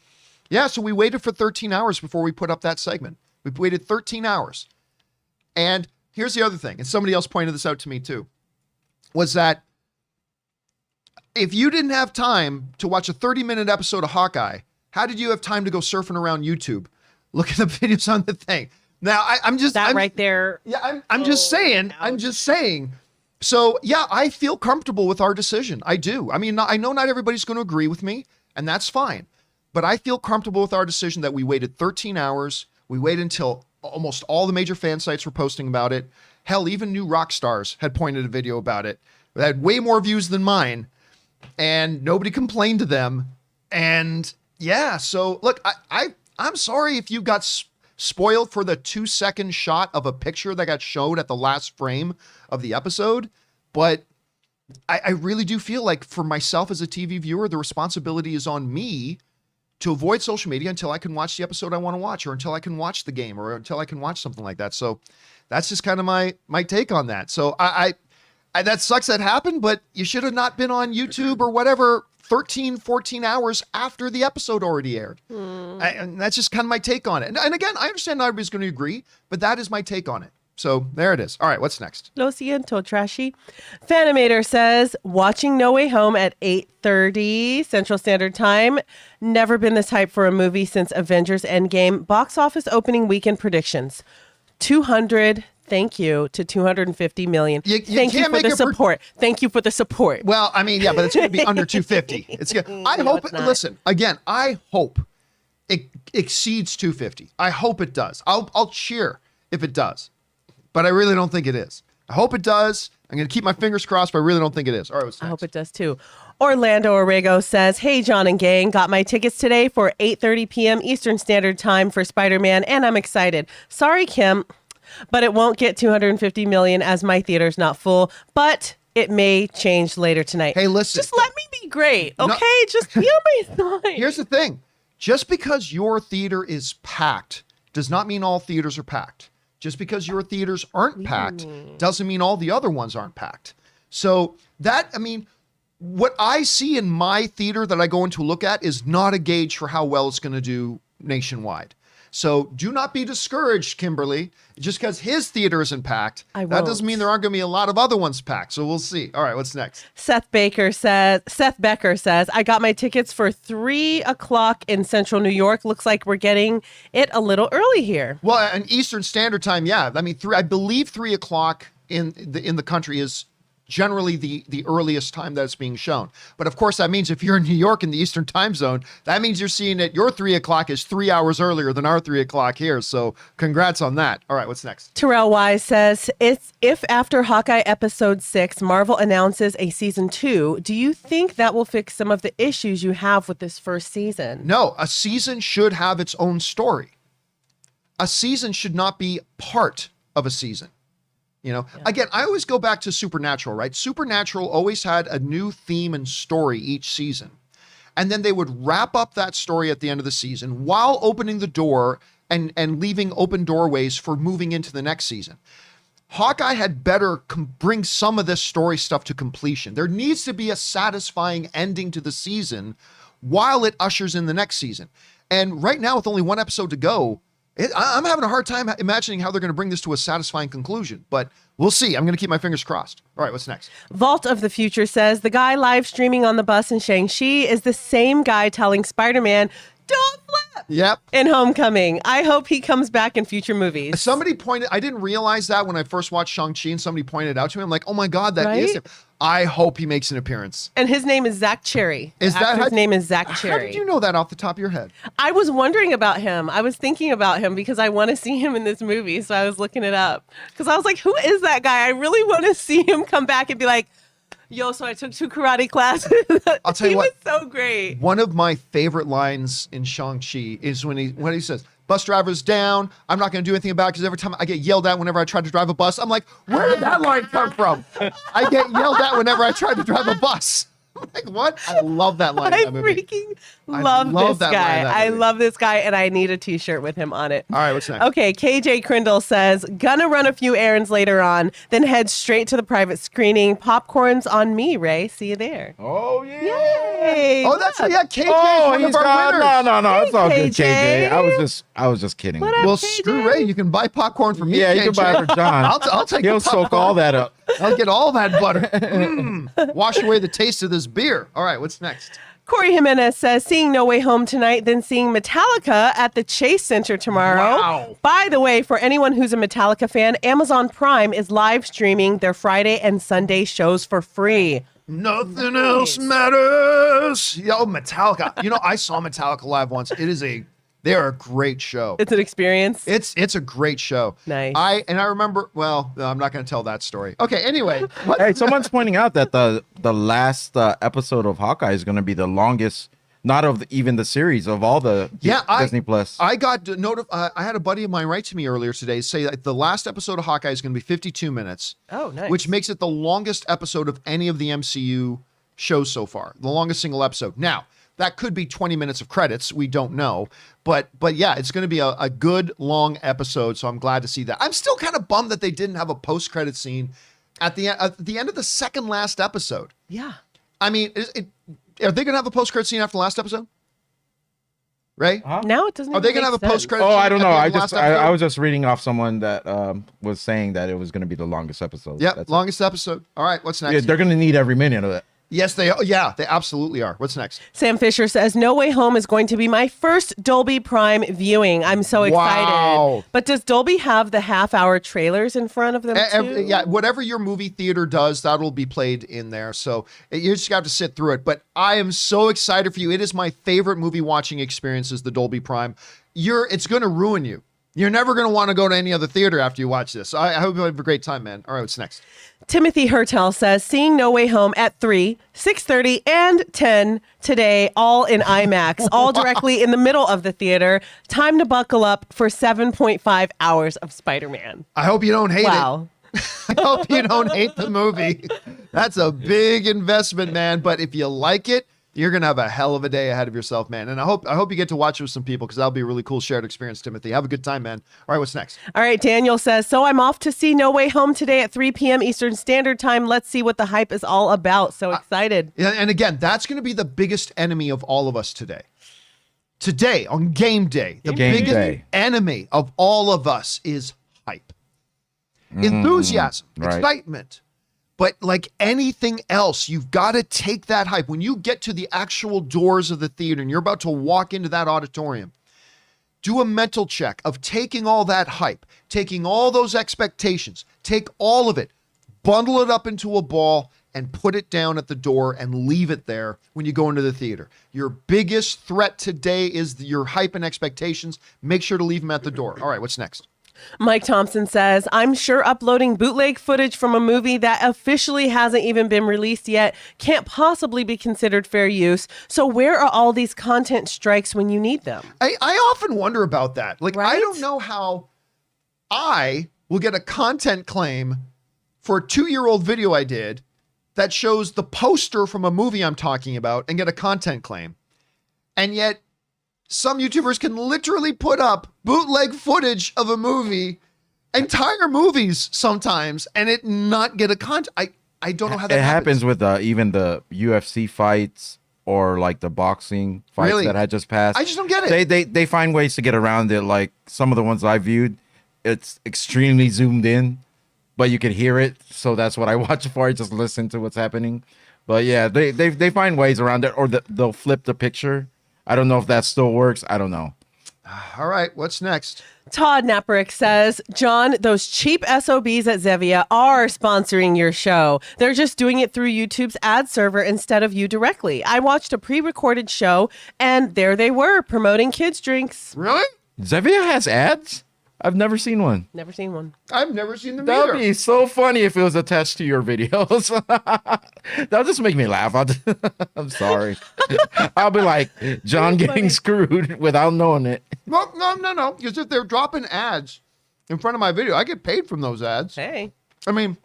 yeah, so we waited for 13 hours before we put up that segment. We waited 13 hours. And here's the other thing, and somebody else pointed this out to me too, was that if you didn't have time to watch a 30-minute episode of Hawkeye, how did you have time to go surfing around YouTube, look at the videos on the thing? Now, I'm right there. Yeah, I'm just saying. Ouch. I'm just saying. So, yeah, I feel comfortable with our decision. I do. I mean, I know not everybody's going to agree with me, and that's fine. But I feel comfortable with our decision that we waited 13 hours. We waited until almost all the major fan sites were posting about it. Hell, even New Rock Stars had pointed a video about it. It had way more views than mine, and nobody complained to them. And yeah, so look, I'm sorry if you got spoiled for the 2-second shot of a picture that got showed at the last frame of the episode, but I really do feel like for myself as a TV viewer, the responsibility is on me to avoid social media until I can watch the episode I want to watch, or until I can watch the game, or until I can watch something like that. So that's just kind of my take on that. So I that sucks that happened, but you should have not been on YouTube or whatever 13, 14 hours after the episode already aired. And that's just kind of my take on it. And again, I understand not everybody's going to agree, but that is my take on it. So there it is. All right, what's next? Lo siento, Trashy. Fanimator says, watching No Way Home at 8:30 Central Standard Time. Never been this hyped for a movie since Avengers Endgame. Box office opening weekend predictions. 200, thank you, to 250 million. Thank you for the support. Thank you for the support. Well, I mean, yeah, but it's going to be under 250. It's good. I hope, listen, again, I hope it exceeds 250. I hope it does. I'll cheer if it does. But I really don't think it is. I hope it does. I'm going to keep my fingers crossed, but I really don't think it is. All right, what's next? I hope it does too. Orlando Orrego says, hey, John and gang, got my tickets today for 8:30 p.m. Eastern Standard Time for Spider-Man, and I'm excited. Sorry, Kim, but it won't get 250 million as my theater's not full, but it may change later tonight. Hey, listen. Just let me be great, okay? No. Just be on my side. Here's the thing. Just because your theater is packed does not mean all theaters are packed. Just because your theaters aren't packed doesn't mean all the other ones aren't packed. So that, I mean, what I see in my theater that I go in to look at is not a gauge for how well it's going to do nationwide. So do not be discouraged, Kimberly. Just because his theater isn't packed, that doesn't mean there aren't going to be a lot of other ones packed. So we'll see. All right, what's next? Seth Becker says, I got my tickets for 3 o'clock in Central New York. Looks like we're getting it a little early here. Well, and Eastern Standard Time, yeah. I mean, I believe 3 o'clock in the country is generally the earliest time that it's being shown. But of course, that means if you're in New York in the Eastern time zone, that means you're seeing it. Your 3 o'clock is 3 hours earlier than our 3 o'clock here. So congrats on that. All right, what's next? Terrell Wise says, if after Hawkeye episode 6, Marvel announces a season 2, do you think that will fix some of the issues you have with this first season? No, a season should have its own story. A season should not be part of a season. You know, Again, I always go back to Supernatural, right? Supernatural always had a new theme and story each season. And then they would wrap up that story at the end of the season while opening the door and leaving open doorways for moving into the next season. Hawkeye had better bring some of this story stuff to completion. There needs to be a satisfying ending to the season while it ushers in the next season. And right now, with only one episode to go, I'm having a hard time imagining how they're going to bring this to a satisfying conclusion, but we'll see. I'm going to keep my fingers crossed. All right, what's next? Vault of the Future says, the guy live streaming on the bus in Shang-Chi is the same guy telling Spider-Man, don't flip! Yep. In Homecoming. I hope he comes back in future movies. Somebody pointed, I didn't realize that when I first watched Shang-Chi and somebody pointed it out to me. I'm like, oh my God, that is him. I hope he makes an appearance. And his name is Zach Cherry. His name is Zach Cherry. How did you know that off the top of your head? I was wondering about him. I was thinking about him because I want to see him in this movie. So I was looking it up. Because I was like, who is that guy? I really want to see him come back and be like, yo, so I took 2 karate classes. I'll tell you what. He was so great. One of my favorite lines in Shang-Chi is when he says, bus driver's down. I'm not going to do anything about it because every time I get yelled at whenever I try to drive a bus, I'm like, where did that line come from? I get yelled at whenever I try to drive a bus. Like, what? I love that line in I that movie. freaking love this that line guy. in that I movie. love this guy, and I need a t-shirt with him on it. All right, what's next? Okay, KJ Crindle says, gonna run a few errands later on, then head straight to the private screening. Popcorn's on me, Ray. See you there. Oh, yeah. Yay! Oh, that's KJ. Oh, one he's of our got winners. no. It's all good, KJ. KJ. I was just kidding. What up, Well, KJ? screw Ray. You can buy popcorn for me. Yeah, you can KJ. buy it for John. I'll take He'll the popcorn. soak all that up. I'll get all that butter. Wash away the taste of this beer. All right, what's next? Corey Jimenez says, seeing No Way Home tonight, then seeing Metallica at the Chase Center tomorrow. Wow. By the way, for anyone who's a Metallica fan, Amazon Prime is live streaming their Friday and Sunday shows for free. Nothing else matters. Yo, Metallica. You know, I saw Metallica live once. They are a great show. It's an experience. It's a great show. Nice. I remember. Well, no, I'm not going to tell that story. Okay. Anyway, Hey, someone's pointing out that the last episode of Hawkeye is going to be the longest, not of even the series of all the Disney Plus. I got I had a buddy of mine write to me earlier today say that the last episode of Hawkeye is going to be 52 minutes. Oh, nice. Which makes it the longest episode of any of the MCU shows so far. The longest single episode. Now, that could be 20 minutes of credits. We don't know. But yeah, it's going to be a good long episode. So I'm glad to see that. I'm still kind of bummed that they didn't have a post-credit scene at the end of the second last episode. Yeah. I mean, are they going to have a post-credit scene after the last episode? Right? Huh? Now it doesn't Are they even going to have make a sense. post-credit Oh, scene I don't know. at the end of the last episode? I was just reading off someone that was saying that it was going to be the longest episode. Yep, That's longest episode. All right, what's it. next? Yeah, they're going to need every minute of it. Yes, they absolutely are. What's next? Sam Fisher says, No Way Home is going to be my first Dolby Prime viewing. I'm so excited. Wow. But does Dolby have the half-hour trailers in front of them too? Yeah, whatever your movie theater does, that'll be played in there. So you just have to sit through it. But I am so excited for you. It is my favorite movie watching experience is the Dolby Prime. It's going to ruin you. You're never going to want to go to any other theater after you watch this. I hope you have a great time, man. All right, what's next? Timothy Hertel says, seeing No Way Home at 3, 6:30, and 10 today, all in IMAX, all directly in the middle of the theater. Time to buckle up for 7.5 hours of Spider-Man. I hope you don't hate Wow. it. I hope you don't hate the movie. That's a big investment, man. But if you like it, you're going to have a hell of a day ahead of yourself, man. And I hope you get to watch it with some people because that'll be a really cool shared experience, Timothy. Have a good time, man. All right, what's next? All right, Daniel says, so I'm off to see No Way Home today at 3 p.m. Eastern Standard Time. Let's see what the hype is all about. So excited. And again, that's going to be the biggest enemy of all of us today. Today, on game day, the Game biggest day. enemy of all of us is hype. Enthusiasm, right. excitement. But like anything else, you've got to take that hype. When you get to the actual doors of the theater and you're about to walk into that auditorium, do a mental check of taking all that hype, taking all those expectations, take all of it, bundle it up into a ball, and put it down at the door and leave it there when you go into the theater. Your biggest threat today is your hype and expectations. Make sure to leave them at the door. All right, what's next? Mike Thompson says, I'm sure uploading bootleg footage from a movie that officially hasn't even been released yet can't possibly be considered fair use. So where are all these content strikes when you need them? I often wonder about that. Like, Right? I don't know how I will get a content claim for a 2-year-old video I did that shows the poster from a movie I'm talking about and get a content claim. And yet some YouTubers can literally put up bootleg footage of a movie, entire movies sometimes, and it not get a content. I don't know how that It happens with even the UFC fights or like the boxing fights Really? that had just passed. I just don't get it. They find ways to get around it. Like some of the ones I viewed, it's extremely zoomed in, but you could hear it. So that's what I watch for. I just listen to what's happening. But yeah, they find ways around it, or they'll flip the picture. I don't know if that still works. I don't know. All right, what's next? Todd Naperick says, John, those cheap SOBs at Zevia are sponsoring your show. They're just doing it through YouTube's ad server instead of you directly. I watched a pre-recorded show, and there they were promoting kids' drinks. Really? Zevia has ads? I've never seen one. Never seen one. I've never seen them That either. would be so funny if it was attached to your videos. That'll just make me laugh. I'm sorry. I'll be like, John getting screwed without knowing it. Well, no. Because if they're dropping ads in front of my video, I get paid from those ads. Hey. I mean,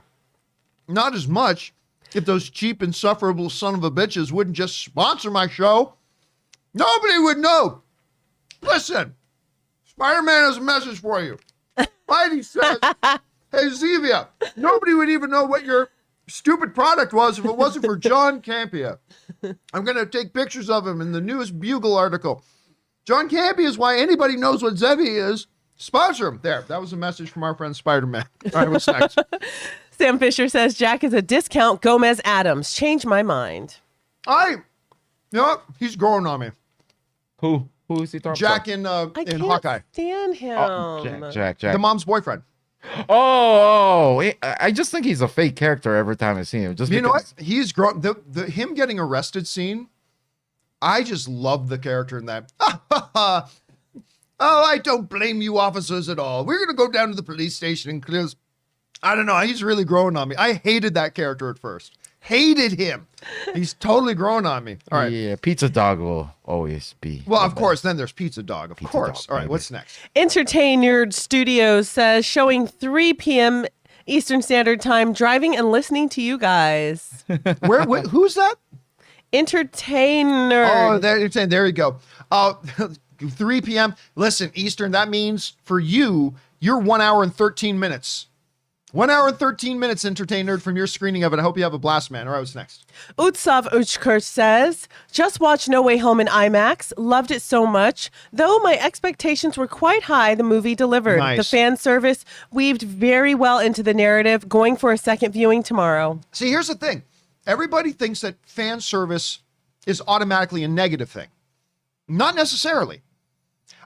not as much, if those cheap, insufferable son of a bitches wouldn't just sponsor my show. Nobody would know. Listen, Spider-Man has a message for you. Spidey says, hey, Zevia, nobody would even know what your stupid product was if it wasn't for John Campea. I'm going to take pictures of him in the newest Bugle article. John Campea is why anybody knows what Zevi is. Sponsor him. There, that was a message from our friend Spider-Man. All right, what's next? Sam Fisher says, Jack is a discount Gomez Adams. Change my mind. You know what? He's growing on me. Who is he talking Jack about? in Hawkeye. Stand him. Oh, Jack. The mom's boyfriend. I just think he's a fake character every time I see him. Just You know what? He's grown. Him getting arrested scene, I just love the character in that. Oh, I don't blame you officers at all. We're going to go down to the police station and clear. I don't know. He's really growing on me. I hated that character at first. Hated him. He's totally growing on me. All right. Yeah, Pizza Dog will always be. Well, of course. Then there's Pizza Dog. Of course. Dog, All right. baby. What's next? Entertain Nerd Studios says, showing 3 p.m. Eastern Standard Time, driving and listening to you guys. Who's that? Entertainer. Oh, there you go. 3 p.m. Listen, Eastern, that means for you, you're 1 hour and 13 minutes. 1 hour and 13 minutes, Entertain Nerd, from your screening of it. I hope you have a blast, man. All right, what's next? Utsav Uchkurt says, just watched No Way Home in IMAX. Loved it so much. Though my expectations were quite high, the movie delivered. Nice. The fan service weaved very well into the narrative. Going for a second viewing tomorrow. See, here's the thing. Everybody thinks that fan service is automatically a negative thing. Not necessarily.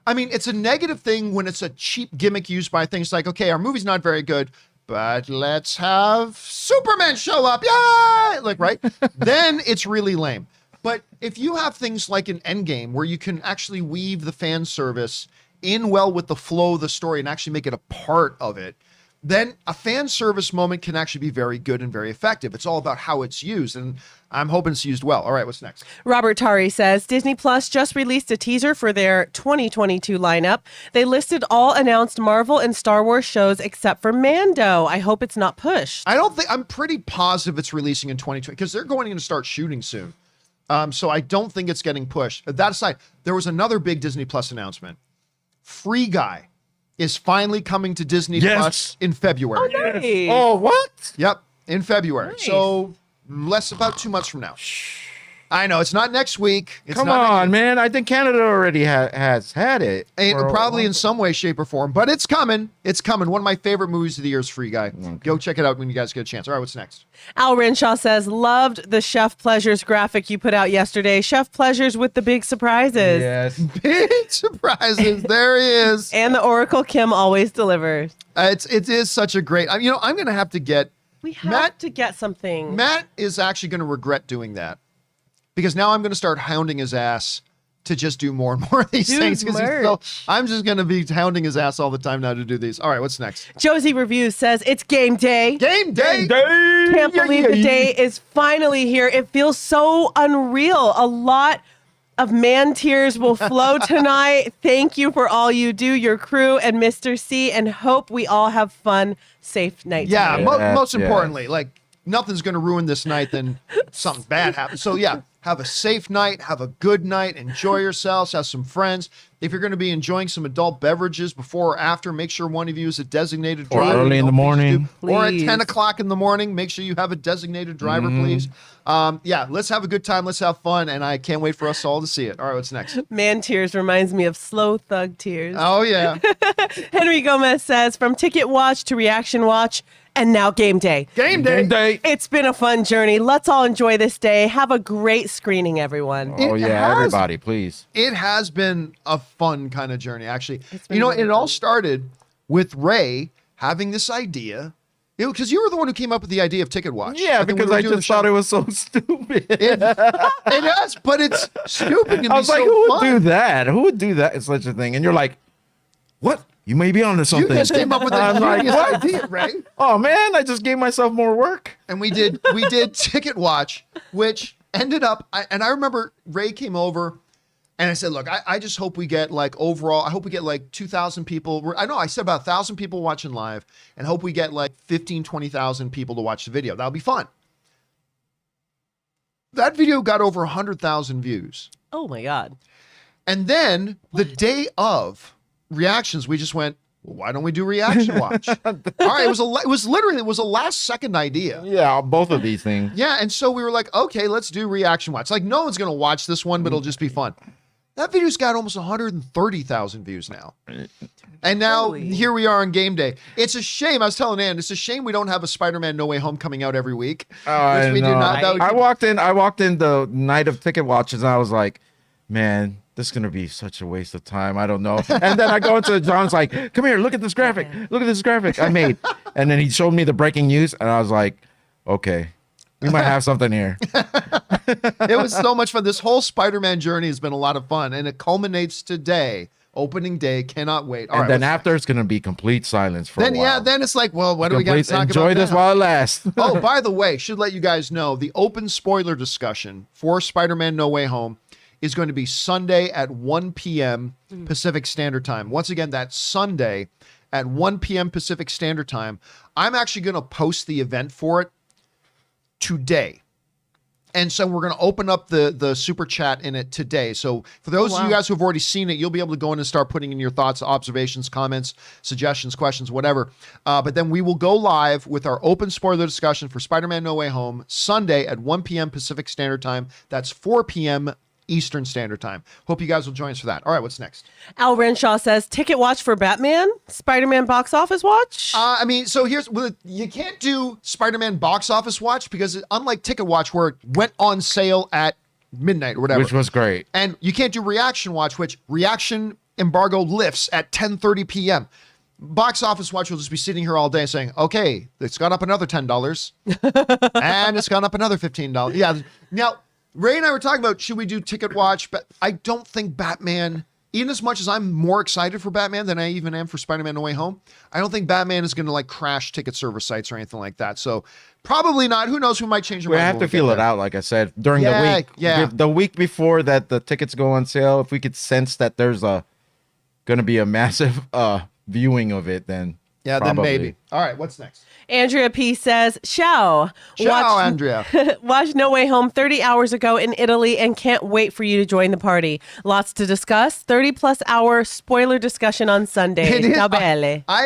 I mean, it's a negative thing when it's a cheap gimmick used by things like, okay, our movie's not very good, but let's have Superman show up. Yay! Like, right? Then it's really lame. But if you have things like an Endgame where you can actually weave the fan service in well with the flow of the story and actually make it a part of it, then a fan service moment can actually be very good and very effective. It's all about how it's used, and I'm hoping it's used well. All right, what's next? Robert Tari says, Disney Plus just released a teaser for their 2022 lineup. They listed all announced Marvel and Star Wars shows except for Mando. I hope it's not pushed. I'm pretty positive it's releasing in 2020 because they're going to start shooting soon. So I don't think it's getting pushed. That aside, there was another big Disney Plus announcement. Free Guy is finally coming to Disney Plus in February. Oh, nice. Oh, what? Yep, in February. Nice. So about 2 months from now. I know, it's not next week. Come on, man. I think Canada already has had it. Probably in some way, shape, or form, but it's coming. It's coming. One of my favorite movies of the year is Free Guy. Okay. Go check it out when you guys get a chance. All right, what's next? Al Renshaw says, loved the Chef Pleasures graphic you put out yesterday. Chef Pleasures with the big surprises. Yes. Big surprises. There he is. And the Oracle Kim always delivers. It is such a great, I'm going to have to get, We have to get something. Matt is actually going to regret doing that because now I'm going to start hounding his ass to just do more and more of these things. I'm just going to be hounding his ass all the time now to do these. All right, what's next? Josie Reviews says, it's game day. Game day. Can't believe the day is finally here. It feels so unreal. A lot of man tears will flow tonight. Thank you for all you do, your crew, and Mr. C, and hope we all have fun, safe night. Yeah, tonight. most importantly, like nothing's going to ruin this night than something bad happens. So yeah, have a safe night, have a good night, enjoy yourselves, have some friends. If you're going to be enjoying some adult beverages before or after, make sure one of you is a designated Or driver. early in the morning. Or at Please. 10 o'clock in the morning, make sure you have a designated driver, please. Yeah, let's have a good time. Let's have fun. And I can't wait for us all to see it. All right, what's next? Man tears reminds me of slow thug tears. Oh, yeah. Henry Gomez says, from Ticket Watch to Reaction Watch, and now game day. Game day. Game day. It's been a fun journey. Let's all enjoy this day. Have a great screening, everyone. Oh, It yeah, has- everybody, please. It has been a fun kind of journey, actually. been really It all fun. started with Ray having this idea. Because you were the one who came up with the idea of Ticket Watch. Yeah, think because we were I doing just the thought show. it was so stupid. It is, but it's stupid. And I was be like, so who would fun. do that? Who would do that? It's such a thing. And you're like, what? You may be onto You something. just came up with a I'm like, genius what? idea, Ray. Oh, man, I just gave myself more work. And we did Ticket Watch, which ended up, and I remember Ray came over and I said, look, I just hope we get like overall, I hope we get like 2,000 people. I said about 1,000 people watching live and hope we get like 15, 20,000 people to watch the video. That'll be fun. That video got over 100,000 views. Oh my God. And then the day of reactions, we just went, well, why don't we do reaction watch? All right, it was a last second idea. Yeah, both of these things. Yeah, and so we were like, okay, let's do reaction watch. Like, no one's gonna watch this one, but it'll just be fun. That video's got almost 130,000 views now. And now here we are on game day. It's a shame. I was telling Ann, it's a shame we don't have a Spider-Man No Way Home coming out every week. I we do not. I walked in the night of ticket watches and I was like, man, this is going to be such a waste of time. I don't know. And then I go into John's like, come here, look at this graphic. Look at this graphic I made. And then he showed me the breaking news and I was like, okay, we might have something here. It was so much fun. This whole Spider-Man journey has been a lot of fun, and it culminates today. Opening day, cannot wait. All and right, then after it's going to be complete silence for a while. Yeah, then it's like, well, what do we got to talk about? Enjoy this while it lasts. Oh, by the way, should let you guys know, the open spoiler discussion for Spider-Man No Way Home is going to be Sunday at 1 p.m. Pacific Standard Time. Once again, that's Sunday at 1 p.m. Pacific Standard Time. I'm actually going to post the event for it today. And so we're going to open up the super chat in it today. So for those of you guys who have already seen it, you'll be able to go in and start putting in your thoughts, observations, comments, suggestions, questions, whatever. But then we will go live with our open spoiler discussion for Spider-Man No Way Home Sunday at 1 p.m. Pacific Standard Time. That's 4 p.m. Eastern Standard Time. Hope you guys will join us for that. All right, what's next? Al Renshaw says, ticket watch for Batman? Spider-Man box office watch? So you can't do Spider-Man box office watch because unlike ticket watch where it went on sale at midnight or whatever. Which was great. And you can't do reaction watch, which reaction embargo lifts at 10:30 p.m. Box office watch will just be sitting here all day saying, okay, it's gone up another $10 and it's gone up another $15. Yeah. Now, Ray and I were talking about, should we do ticket watch? But I don't think Batman, even as much as I'm more excited for Batman than I even am for Spider-Man No Way Home, I don't think Batman is going to like crash ticket service sites or anything like that. So probably not. Who knows? Who might change their mind. We have to feel it out, like I said, during the week. Yeah. The week before that the tickets go on sale, if we could sense that there's going to be a massive viewing of it, then probably. Then maybe. All right, what's next? Andrea P says, Ciao, Andrea. Watched No Way Home 30 hours ago in Italy and can't wait for you to join the party. Lots to discuss. 30+ hour spoiler discussion on Sunday. Ciao belle. I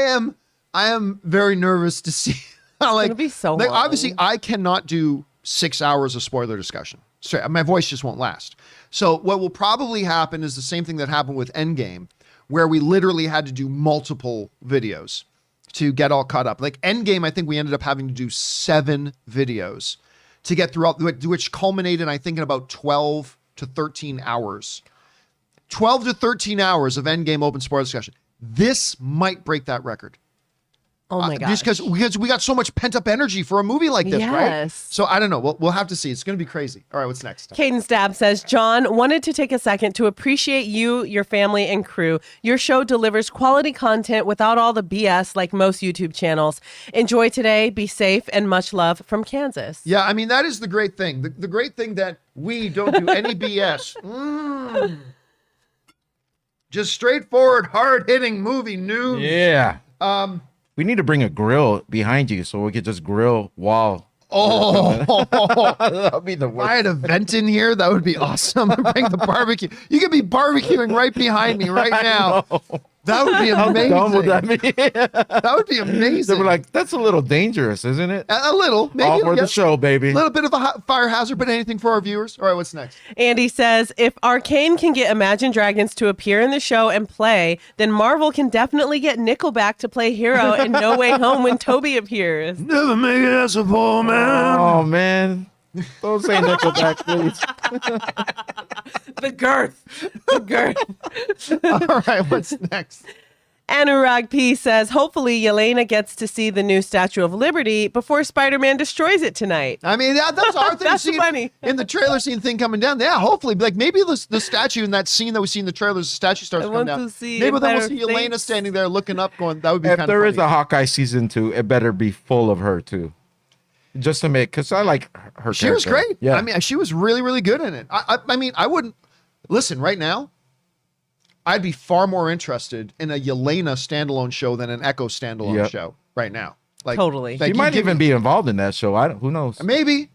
am very nervous to see. It's gonna be so long. Obviously, I cannot do 6 hours of spoiler discussion. Straight, my voice just won't last. So what will probably happen is the same thing that happened with Endgame, where we literally had to do multiple videos to get all caught up. Like Endgame, I think we ended up having to do 7 videos to get through, which culminated, I think, in about 12 to 13 hours. 12 to 13 hours of Endgame open spoiler discussion. This might break that record. Oh my gosh. Just because we got so much pent up energy for a movie like this, right? So I don't know. We'll have to see. It's going to be crazy. All right, what's next? Caden Stab says, John, wanted to take a second to appreciate you, your family, and crew. Your show delivers quality content without all the BS like most YouTube channels. Enjoy today. Be safe, and much love from Kansas. Yeah, I mean, that is the great thing. The great thing that we don't do any BS. Just straightforward, hard-hitting movie news. Yeah. We need to bring a grill behind you so we could just grill while. That would be the worst. If I had a vent in here, that would be awesome. Bring the barbecue. You could be barbecuing right behind me right now. That would be amazing. How dumb would that be? That would be amazing. They were like, that's a little dangerous, isn't it? A little. Maybe all for the show, baby. A little bit of a fire hazard, but anything for our viewers. All right, what's next? Andy says, if Arcane can get Imagine Dragons to appear in the show and play, then Marvel can definitely get Nickelback to play Hero in No Way Home when Toby appears. Never make it as a poor man. Oh, man. Don't say Nickelback, please. The girth. All right, what's next? Anurag P says, hopefully Yelena gets to see the new Statue of Liberty before Spider-Man destroys it tonight. I mean, that's our thing. That's funny. In the trailer scene thing coming down. Yeah, hopefully. Like maybe the statue in that scene that we see in the trailers, the statue starts to come down. Maybe then we'll see Yelena standing there looking up going, that would be kind of funny. If there is a Hawkeye season 2, it better be full of her too. Just to make, because I like her She was great. Yeah. I mean, she was really, really good in it. I mean, I wouldn't, listen, right now, I'd be far more interested in a Yelena standalone show than an Echo standalone show right now. Like Totally. She might even be involved in that show. Who knows? Maybe.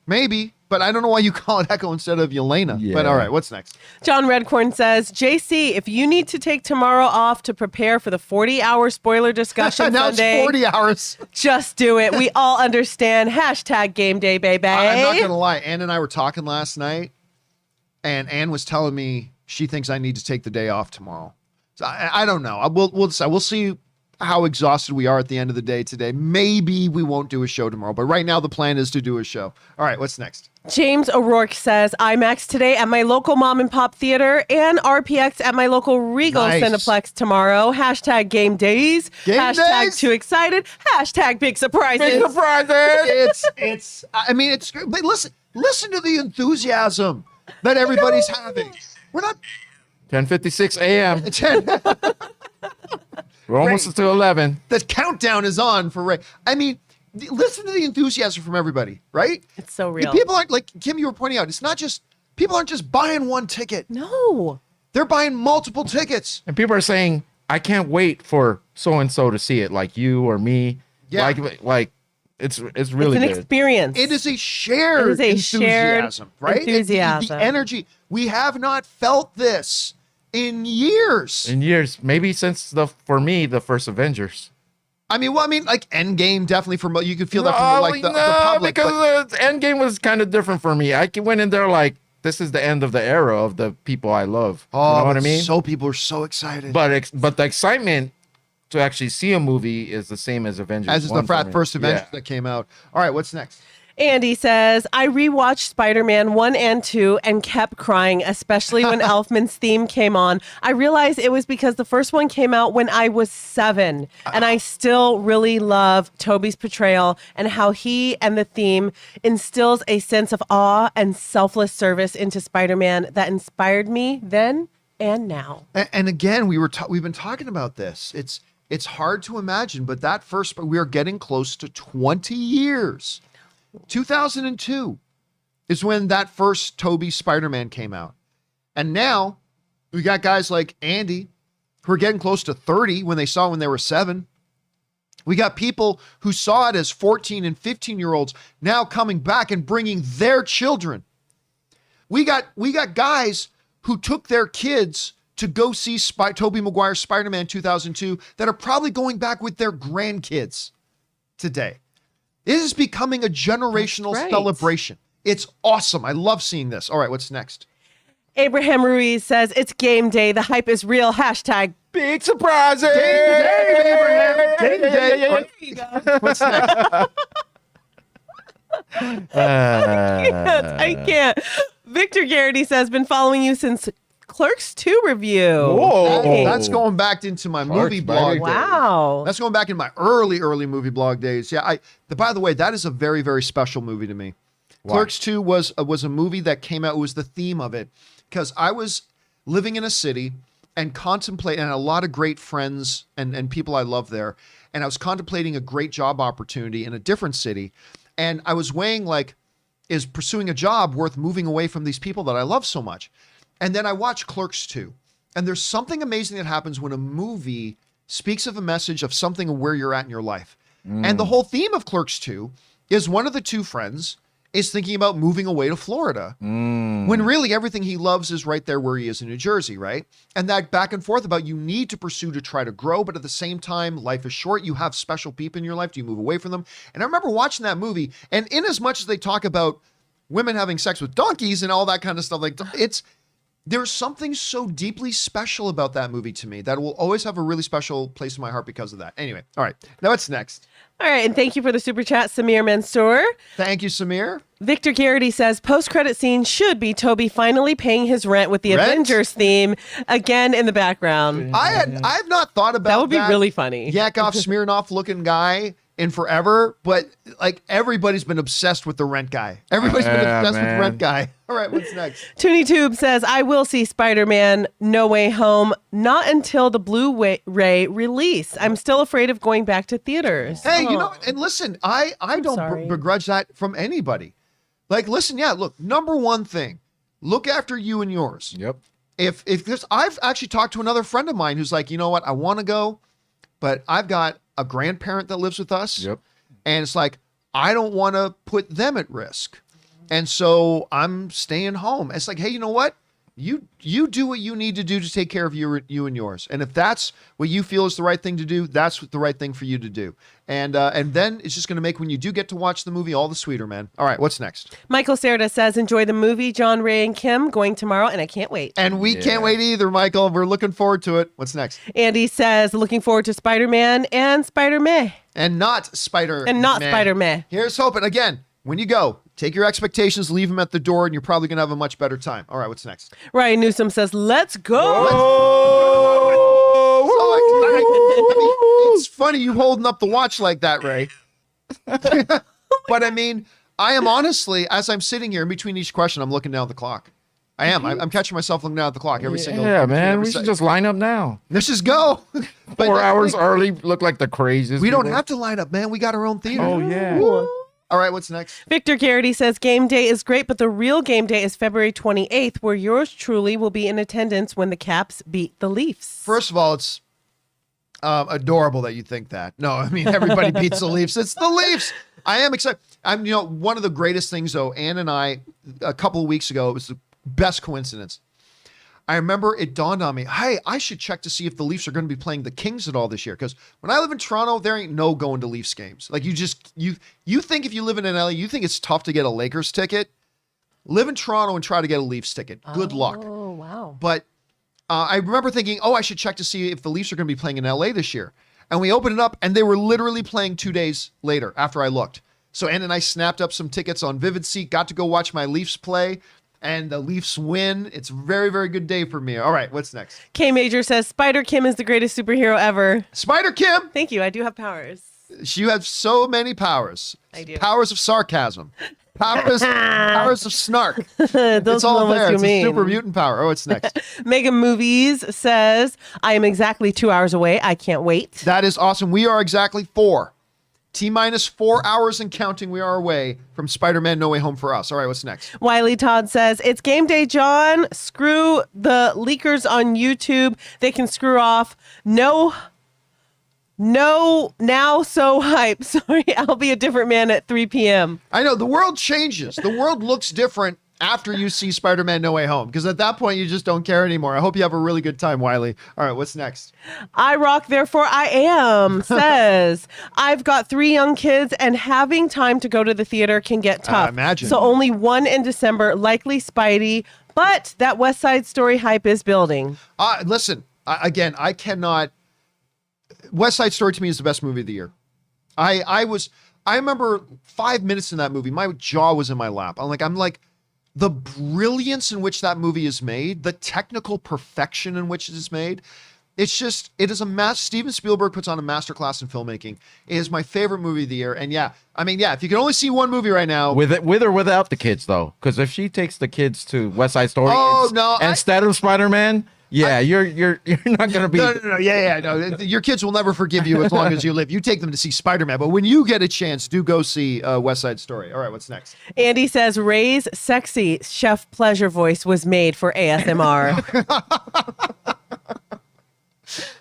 but I don't know why you call it Echo instead of Yelena. Yeah. But all right, what's next? John Redcorn says, JC, if you need to take tomorrow off to prepare for the 40-hour spoiler discussion Now Sunday, it's 40 hours. just do it. We all understand. Hashtag game day, baby. I'm not going to lie. Ann and I were talking last night, and Ann was telling me she thinks I need to take the day off tomorrow. So I don't know. We'll decide. We'll see how exhausted we are at the end of the day today. Maybe we won't do a show tomorrow, but right now the plan is to do a show. All right, what's next? James O'Rourke says, IMAX today at my local mom and pop theater and RPX at my local Regal Nice. Cineplex tomorrow. Hashtag game days. Game Hashtag days. too excited. Hashtag big surprises. Big surprises. It's. I mean, it's. But listen to the enthusiasm that everybody's having. We're not. 10:56 a.m. 10. We're almost to 11. The countdown is on for Ray. I mean, listen to the enthusiasm from everybody, right? It's so real. People aren't, like Kim, you were pointing out, it's not just, people aren't just buying one ticket. No. They're buying multiple tickets. And people are saying, I can't wait for so-and-so to see it, like you or me. Yeah. Like it's really It's an good. experience. It is a shared It is a shared enthusiasm, right? enthusiasm. The energy. We have not felt this in years. In years, maybe since for me, the first Avengers. I mean, like Endgame, definitely from, you could feel that from like the public. Because the Endgame was kind of different for me. I went in there like, this is the end of the era of the people I love. Oh, you know what I mean? So people are so excited. But the excitement to actually see a movie is the same as Avengers. As is the 1 for me. first Avengers Yeah. that came out. All right, what's next? Andy says, I rewatched Spider-Man 1 and 2 and kept crying, especially when Elfman's theme came on. I realized it was because the first one came out when I was 7, and I still really love Tobey's portrayal and how he and the theme instills a sense of awe and selfless service into Spider-Man that inspired me then and now. And again, we've been talking about this. It's hard to imagine, but we are getting close to 20 years. 2002 is when that first Tobey Spider-Man came out. And now we got guys like Andy who are getting close to 30 when they saw it when they were 7. We got people who saw it as 14 and 15-year-olds now coming back and bringing their children. We got guys who took their kids to go see Tobey Maguire's Spider-Man 2002 that are probably going back with their grandkids today. It is becoming a generational That's right. celebration. It's awesome. I love seeing this. All right, what's next? Abraham Ruiz says, it's game day. The hype is real. Hashtag Big surprises. Game day, Abraham. Game day. All right, what's next? I can't. Victor Garrity says, been following you since Clerks 2 review. Whoa. That's going back into my movie blog days. Wow. That's going back in my early movie blog days. Yeah, by the way, that is a very, very special movie to me. Why? Clerks 2 was a movie that came out. It was the theme of it because I was living in a city and contemplating, and a lot of great friends and people I love there. And I was contemplating a great job opportunity in a different city. And I was weighing, like, is pursuing a job worth moving away from these people that I love so much? And then I watched Clerks 2. And there's something amazing that happens when a movie speaks of a message of something of where you're at in your life. And the whole theme of Clerks 2 is one of the two friends is thinking about moving away to Florida when really everything he loves is right there where he is in New Jersey, right? And that back and forth about you need to pursue to try to grow, but at the same time, life is short. You have special people in your life. Do you move away from them? And I remember watching that movie, and in as much as they talk about women having sex with donkeys and all that kind of stuff, like there's something so deeply special about that movie to me that will always have a really special place in my heart because of that. Anyway, all right. Now what's next? All right, and thank you for the super chat, Samir Mansour. Thank you, Samir. Victor Garrity says, post-credit scene should be Tobey finally paying his rent with the Rent? Avengers theme again in the background. I've not thought about That would be really funny. Yakov Smirnoff looking guy in forever, but like everybody's been obsessed with the Rent guy. Everybody's been obsessed with Rent guy. All right, what's next? Toonie Tube says, I will see Spider-Man No Way Home, not until the Blu-ray release. I'm still afraid of going back to theaters. Hey, you know, and listen, I don't sorry. begrudge that from anybody. Like, listen, yeah, look, number one thing, look after you and yours. Yep. If this, I've actually talked to another friend of mine who's like, you know what, I want to go, but I've got a grandparent that lives with us. Yep. And it's like, I don't want to put them at risk. And so I'm staying home. It's like, hey, you know what? You do what you need to do to take care of you and yours. And if that's what you feel is the right thing to do, that's the right thing for you to do. And then it's just going to make when you do get to watch the movie all the sweeter, man. All right, what's next? Michael Serta says, enjoy the movie. John, Ray, and Kim going tomorrow, and I can't wait. And we can't wait either, Michael. We're looking forward to it. What's next? Andy says, looking forward to Spider-Man and Spider-Man. And not Spider-Man. And not Spider-Man. Here's hoping. Again, when you go, take your expectations, leave them at the door, and you're probably going to have a much better time. All right, what's next? Ryan Newsom says, let's go. It's funny you holding up the watch like that, Ray. But I mean, I am honestly, as I'm sitting here in between each question, I'm looking down at the clock. I am. I'm catching myself looking down at the clock every single. Yeah, man. We should just line up now. Let's just go. 4 hours early, look like the craziest. We don't have to line up, man. We got our own theater. Oh yeah. All right, what's next? Victor Garrity says, game day is great, but the real game day is February 28th, where yours truly will be in attendance when the Caps beat the Leafs. First of all, it's adorable that you think that. No, I mean, everybody beats the Leafs. It's the Leafs. I am excited. One of the greatest things, though, Ann and I, a couple of weeks ago, it was the best coincidence. I remember it dawned on me, hey, I should check to see if the Leafs are going to be playing the Kings at all this year. Because when I live in Toronto, there ain't no going to Leafs games. Like you think if you live in LA, you think it's tough to get a Lakers ticket. Live in Toronto and try to get a Leafs ticket. Good luck. Oh, wow. But I remember thinking, I should check to see if the Leafs are going to be playing in LA this year. And we opened it up and they were literally playing 2 days later after I looked. So Ann and I snapped up some tickets on Vivid Seat, got to go watch my Leafs play. And the Leafs win. It's a very, very good day for me. All right, what's next? K Major says, Spider Kim is the greatest superhero ever. Spider Kim. Thank you. I do have powers. You have so many powers. I do. Powers of sarcasm. Powers of snark. Those It's all there. you It's mean. a super mutant power. Oh, what's next? Mega Movies says, I am exactly 2 hours away. I can't wait. That is awesome. We are exactly 4. T-minus 4 hours and counting, we are away from Spider-Man No Way Home for us. All right, what's next? Wiley Todd says, it's game day, John. Screw the leakers on YouTube. They can screw off. No, now so hype. Sorry, I'll be a different man at 3 p.m. I know, the world changes. The world looks different after you see Spider-Man No Way Home, because at that point, you just don't care anymore. I hope you have a really good time, Wiley. All right, what's next? I rock, therefore I am, says, I've got 3 young kids and having time to go to the theater can get tough. Imagine. So only one in December, likely Spidey, but that West Side Story hype is building. Listen, again, I cannot... West Side Story to me is the best movie of the year. I remember 5 minutes in that movie, my jaw was in my lap. I'm like, the brilliance in which that movie is made, the technical perfection in which it is made, it is a Steven Spielberg puts on a masterclass in filmmaking. It is my favorite movie of the year. And if you can only see one movie right now. With or without the kids, though. Because if she takes the kids to West Side Story instead of Spider-Man, you're not gonna be. No. No. Your kids will never forgive you as long as you live. You take them to see Spider-Man, but when you get a chance, do go see West Side Story. All right, what's next? Andy says Ray's sexy chef pleasure voice was made for ASMR.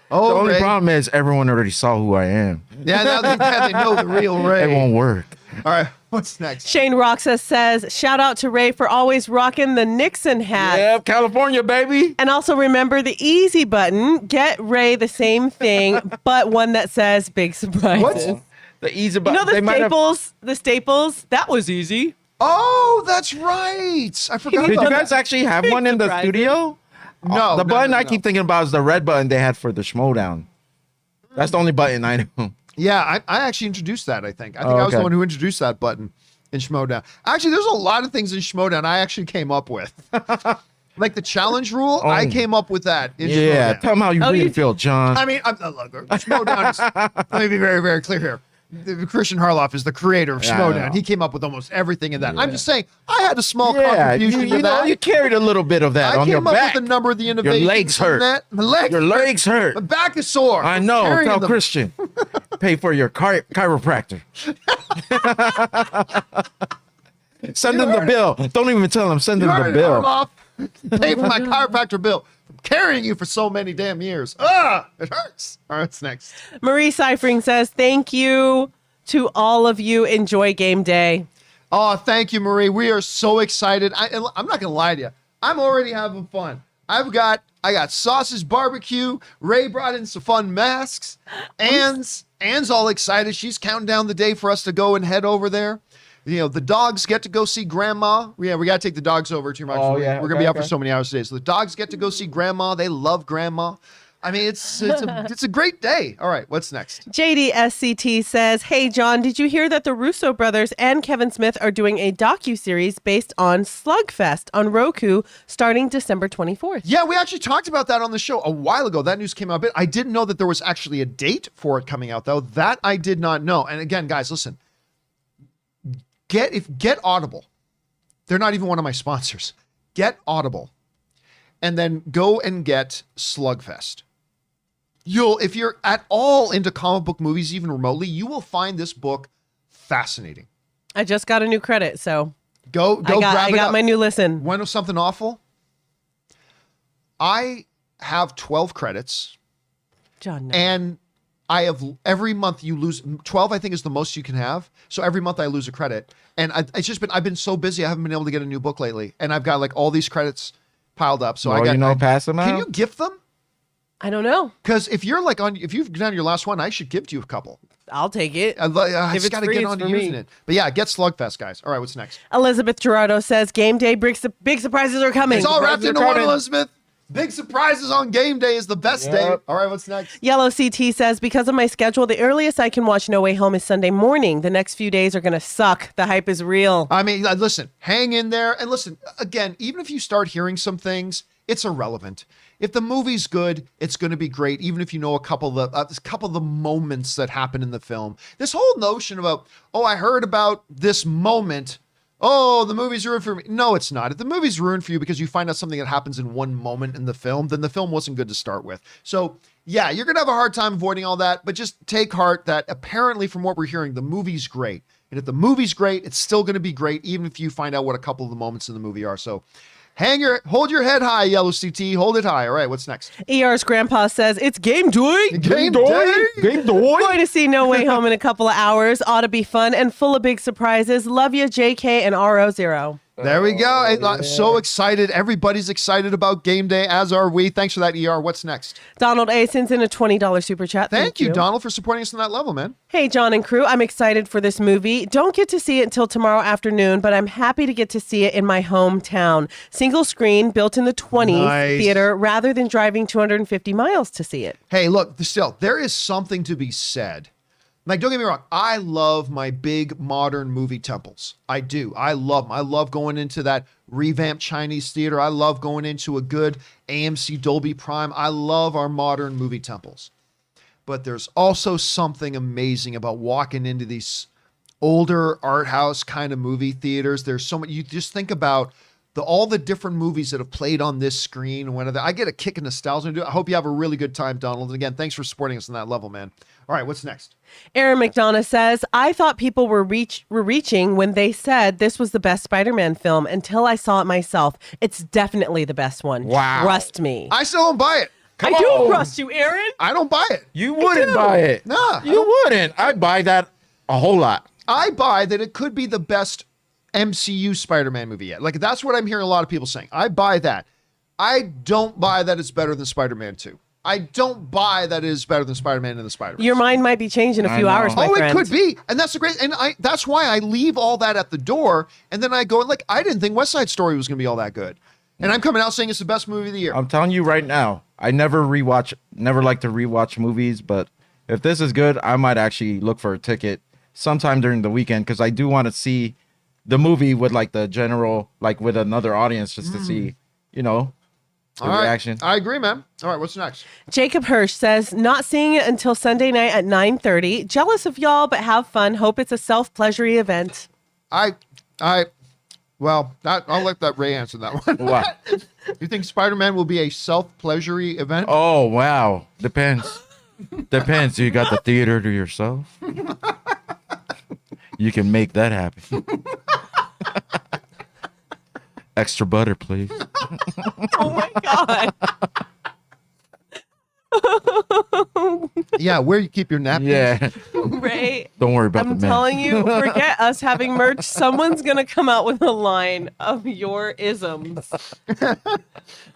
The only problem is everyone already saw who I am. Yeah, now they know the real Ray. It won't work. All right, what's next? Shane Roxa says, shout out to Ray for always rocking the Nixon hat. Yeah, California, baby. And also remember the easy button. Get Ray the same thing, but one that says big surprises. What? The easy button. You know the staples? That was easy. Oh, that's right. I forgot Did about you that. guys actually have one in the surprises. studio? No. The button no. I keep thinking about is the red button they had for the Schmodown. That's the only button I know. Yeah, I actually introduced that, I think. I was the one who introduced that button in Schmodown. Actually, there's a lot of things in Schmodown I actually came up with. Like the challenge rule, I came up with that in Schmodown. Tell them how you really feel, John. I mean, look, Schmodown is, let me be very, very clear here. Christian Harloff is the creator of Schmodown. He came up with almost everything in that. I'm just saying, I had a small contribution to that. You carried a little bit of that on your back. I came up with a number of the innovations. Your legs hurt. Your legs hurt. My back is sore. I know. Tell Christian. Pay for your chiropractor. Send him the bill. Don't even tell him. Send him the bill. Harloff. Pay for my chiropractor bill. I'm carrying you for so many damn years. It hurts. All right, what's next? Marie Seifring says, thank you to all of you. Enjoy game day. Oh, thank you, Marie. We are so excited. I'm not going to lie to you. I'm already having fun. I got sausage barbecue. Ray brought in some fun masks. Anne's all excited. She's counting down the day for us to go and head over there. You know, the dogs get to go see Grandma. Yeah, we got to take the dogs over to your Oh, yeah. We're going to be out for so many hours today. So the dogs get to go see Grandma. They love Grandma. I mean, it's a great day. All right, what's next? JDSCT says, hey, John, did you hear that the Russo brothers and Kevin Smith are doing a docuseries based on Slugfest on Roku starting December 24th? Yeah, we actually talked about that on the show a while ago. That news came out a bit. I didn't know that there was actually a date for it coming out, though. That I did not know. And again, guys, listen. Get Audible. They're not even one of my sponsors. Get Audible. And then go and get Slugfest. If you're at all into comic book movies, even remotely, you will find this book fascinating. I just got a new credit, so go grab it. I got my new listen. Want to know something awful? I have 12 credits. John, no. And I have every month you lose 12. I think is the most you can have. So every month I lose a credit, and I've been so busy I haven't been able to get a new book lately, and I've got like all these credits piled up. So pass them out. Can you gift them? I don't know. Because if you've done your last one, I should give you a couple. I'll take it. I just got to get on to using it. But yeah, get Slugfest, guys. All right, what's next? Elizabeth Gerardo says, game day, big surprises are coming. It's all wrapped into one, Elizabeth. Big surprises on game day is the best day. All right, what's next? Yellow CT says, because of my schedule, the earliest I can watch No Way Home is Sunday morning. The next few days are going to suck. The hype is real. I mean, listen, hang in there. And listen, again, even if you start hearing some things, it's irrelevant. If the movie's good, it's going to be great, even if you know a couple of the moments that happen in the film. This whole notion about, I heard about this moment. Oh, the movie's ruined for me. No, it's not. If the movie's ruined for you because you find out something that happens in one moment in the film, then the film wasn't good to start with. So, yeah, you're going to have a hard time avoiding all that, but just take heart that apparently from what we're hearing, the movie's great. And if the movie's great, it's still going to be great, even if you find out what a couple of the moments in the movie are. So, hold your head high, Yellow CT. Hold it high. All right, what's next? ER's grandpa says, it's game day. Game day. Going to see No Way Home in a couple of hours. Ought to be fun and full of big surprises. Love you, JK and RO0. There we go. I'm so excited. Everybody's excited about game day, as are we. Thanks for that, ER. What's next? Donald A. sends in a $20 super chat. Thank you, Donald, for supporting us on that level, man. Hey, John and crew. I'm excited for this movie. Don't get to see it until tomorrow afternoon, but I'm happy to get to see it in my hometown. Single screen, built in the 20s theater, rather than driving 250 miles to see it. Hey, look, still, there is something to be said. Like, don't get me wrong. I love my big modern movie temples. I do. I love them. I love going into that revamped Chinese theater. I love going into a good AMC Dolby Prime. I love our modern movie temples. But there's also something amazing about walking into these older art house kind of movie theaters. There's so many. You just think about all the different movies that have played on this screen. I get a kick of nostalgia. I hope you have a really good time, Donald. And again, thanks for supporting us on that level, man. All right, what's next? Aaron McDonough says, I thought people were reaching when they said this was the best Spider-Man film until I saw it myself. It's definitely the best one. Wow. Trust me. I still don't buy it. I do trust you, Aaron. I don't buy it. You wouldn't buy it. Nah. You wouldn't. I'd buy that a whole lot. I buy that it could be the best MCU Spider-Man movie yet. Like, that's what I'm hearing a lot of people saying. I buy that. I don't buy that it's better than Spider-Man 2. I don't buy that it is better than Spider-Man and the Spider-Man. Your mind might be changed in a few hours, my friend. It could be. And that's the great, and that's why I leave all that at the door. And then I go, like, I didn't think West Side Story was going to be all that good. And I'm coming out saying it's the best movie of the year. I'm telling you right now, I never like to rewatch movies, but if this is good, I might actually look for a ticket sometime during the weekend because I do want to see the movie with like the general, like with another audience just to see, the reaction. I agree, man. All right, what's next? Jacob Hirsch says, not seeing it until Sunday night at 9:30. Jealous of y'all, but have fun. Hope it's a self-pleasury event. I'll let that Ray answer that one. What? You think Spider-Man will be a self-pleasury event? Oh, wow. Depends. Depends. You got the theater to yourself. You can make that happen. Extra butter, please. Oh my God. Yeah, where you keep your napkins. Yeah. Right? Don't worry about I'm the men. telling you, forget us having merch. Someone's going to come out with a line of your isms. All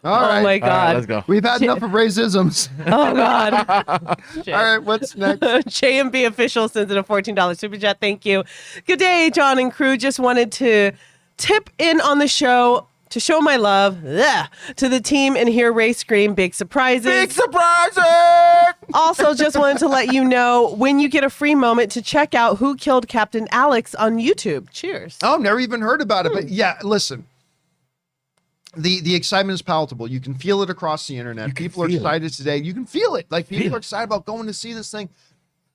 Oh right. my God. All right, let's go. We've had enough of racisms. Oh God. Shit. All right, what's next? JMB official sends in a $14 super chat. Thank you. Good day, John and crew. Just wanted to tip in on the show to show my love to the team and hear Ray scream big surprises. Big surprises! Also, just wanted to let you know when you get a free moment to check out Who Killed Captain Alex on YouTube. Cheers. Oh, never even heard about it. But yeah, listen. The excitement is palatable. You can feel it across the internet. People are excited today. You can feel it. Like people are excited about going to see this thing.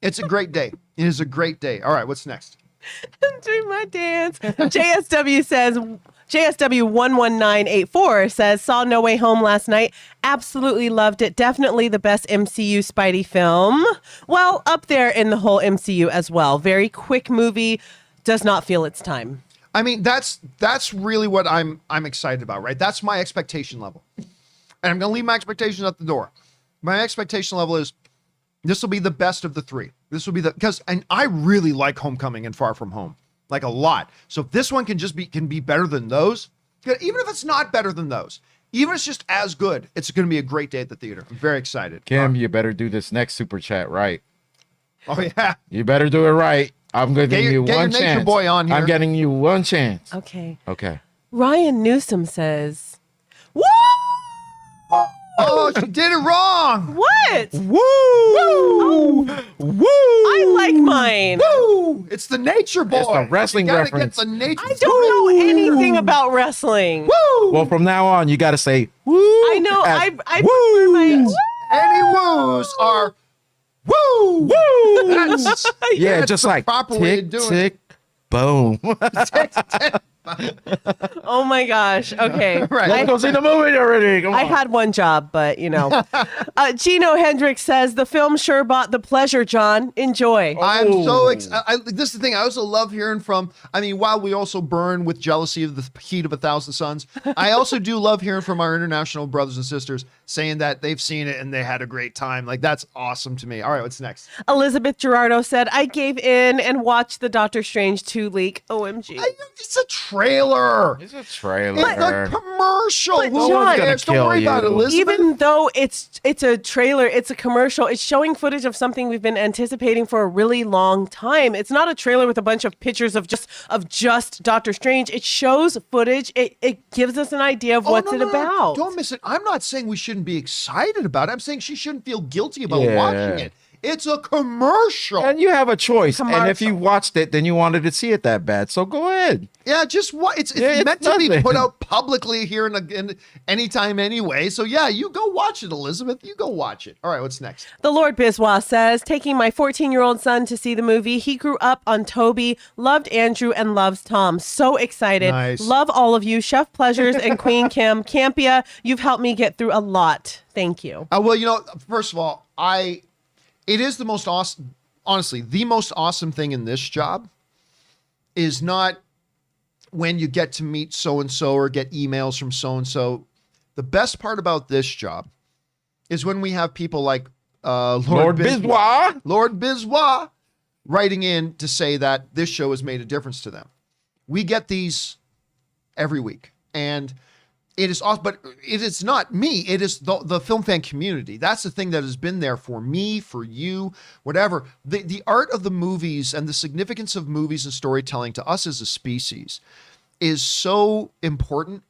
It's a great day. It is a great day. All right, what's next? Do my dance. JSW says, JSW11984 says, saw No Way Home last night. Absolutely loved it. Definitely the best MCU Spidey film. Well, up there in the whole MCU as well. Very quick movie. Does not feel its time. I mean, that's really what I'm excited about, right? That's my expectation level. And I'm going to leave my expectations at the door. My expectation level is this will be the best of the three. This will be and I really like Homecoming and Far From Home, like a lot. So if this one can be better than those, even if it's not better than those, even if it's just as good, it's going to be a great day at the theater. I'm very excited. Kim, you better do this next super chat right. Oh yeah. You better do it right. I'm giving you one Nature chance. Boy on here. I'm getting you one chance. Okay. Okay. Ryan Newsom says, woo! Oh, she did it wrong. What? Woo! Woo! I like mine. Woo! It's the Nature Boy. It's a wrestling you gotta reference. Get the nature I don't know anything about wrestling. Woo! Well, from now on, you got to say woo. I know. as I woo. prefer my Yes. Any woos are woo! Woo! That's, Yeah, that's just the like proper way of tick, doing tick, boom. Oh my gosh. Okay. Right. Let's go see the movie already. Come on. I had one job, but you know. Gino Hendricks says the film sure brought the pleasure, John. Enjoy. I'm so excited. This is the thing. I also love hearing from, I mean, while we also burn with jealousy of the heat of 1,000 suns, I also do love hearing from our international brothers and sisters saying that they've seen it and they had a great time. Like, that's awesome to me. All right, what's next? Elizabeth Gerardo said, I gave in and watched the Doctor Strange 2 leak. OMG. It's a trailer. It's a trailer. It's a commercial. But Who John- cares? Don't kill worry about it, you. Elizabeth. Even though it's a trailer, it's a commercial, it's showing footage of something we've been anticipating for a really long time. It's not a trailer with a bunch of pictures of just Doctor Strange. It shows footage. It gives us an idea of what's no, it about. Don't miss it. I'm not saying we shouldn't be excited about it. I'm saying she shouldn't feel guilty about Yeah. watching it. It's a commercial. And you have a choice. And if Commercial. you watched it, then you wanted to see it that bad. So go ahead. Yeah, just what it's Yeah, meant it's to be nothing. put out publicly here in anytime anyway. So yeah, you go watch it, Elizabeth. You go watch it. All right, what's next? The Lord Biswa says, taking my 14-year-old son to see the movie. He grew up on Toby, loved Andrew, and loves Tom. So excited. Nice. Love all of you. Chef Pleasures and Queen Kim Campea. You've helped me get through a lot. Thank you. Well, you know, first of all, it is the most awesome, honestly, the most awesome thing in this job is not when you get to meet so-and-so or get emails from so-and-so. The best part about this job is when we have people like Lord Biswa. Lord Biswa writing in to say that this show has made a difference to them. We get these every week, and it is awesome, but it is not me. It is the film fan community. That's the thing that has been there for me, for you, whatever. The art of the movies and the significance of movies and storytelling to us as a species is so important.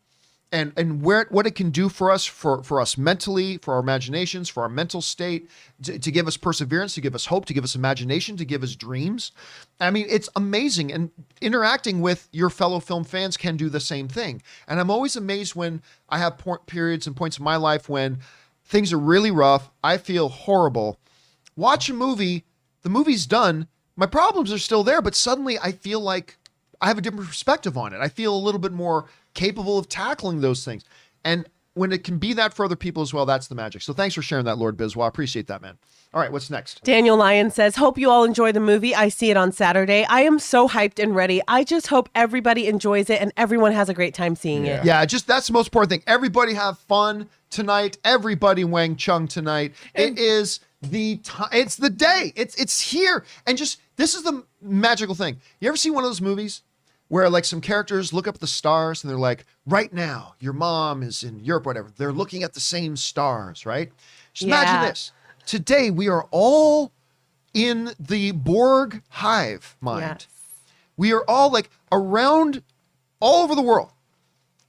And what it can do for us mentally, for our imaginations, for our mental state, to give us perseverance, to give us hope, to give us imagination, to give us dreams. I mean, it's amazing. And interacting with your fellow film fans can do the same thing. And I'm always amazed when I have periods and points in my life when things are really rough, I feel horrible. Watch a movie, the movie's done, my problems are still there, but suddenly I feel like I have a different perspective on it. I feel a little bit more capable of tackling those things. And when it can be that for other people as well, that's the magic. So thanks for sharing that, Lord Biswa. I appreciate that, man. All right, what's next? Daniel Lyon says, hope you all enjoy the movie. I see it on Saturday. I am so hyped and ready. I just hope everybody enjoys it and everyone has a great time seeing it. Yeah, just that's the most important thing. Everybody have fun tonight. Everybody Wang Chung tonight. It is it's the day. It's here. And just, this is the magical thing. You ever see one of those movies where like some characters look up at the stars and they're like, right now, your mom is in Europe, whatever. They're looking at the same stars, right? Just imagine this. Today, we are all in the Borg hive mind. Yes. We are all like around all over the world.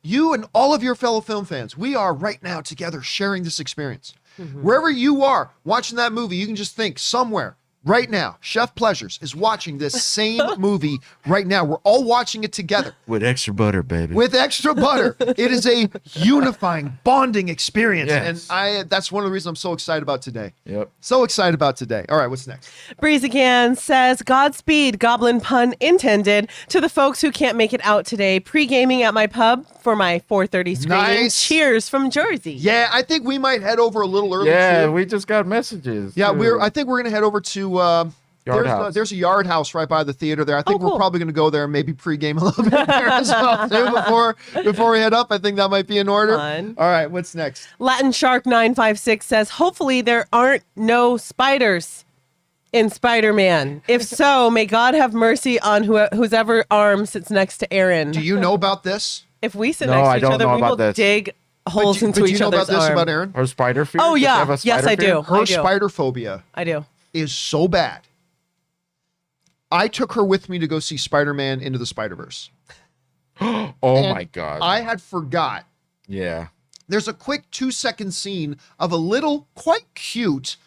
You and all of your fellow film fans, we are right now together sharing this experience. Wherever you are watching that movie, you can just think somewhere right now, Chef Pleasures is watching this same movie right now. We're all watching it together. With extra butter, baby. With extra butter. It is a unifying, bonding experience. Yes. And that's one of the reasons I'm so excited about today. Yep. So excited about today. All right, what's next? Breeze again says, Godspeed, goblin pun intended, to the folks who can't make it out today. Pre-gaming at my pub for my 4:30 screening. Nice. Cheers from Jersey. Yeah, I think we might head over a little early. Yeah, we just got messages. Yeah, I think we're going to head over to there's a yard house right by the theater there. I think we're probably going to go there and maybe pregame a little bit there as well too before we head up. I think that might be in order. Fun. All right, what's next? Latin Shark 956 says, hopefully there aren't no spiders in Spider-Man. If so, may God have mercy on whoever arm sits next to Aaron. Do you know about this? If we sit next to each other, we will dig holes into each other's arm. Do you know about this about Aaron? Her spider fear? Oh yeah, yes I do. Her spider phobia. I do. Is so bad. I took her with me to go see Spider-Man Into the Spider-Verse. Oh my God. I had forgot. Yeah. There's a quick 2-second scene of a little, quite cute,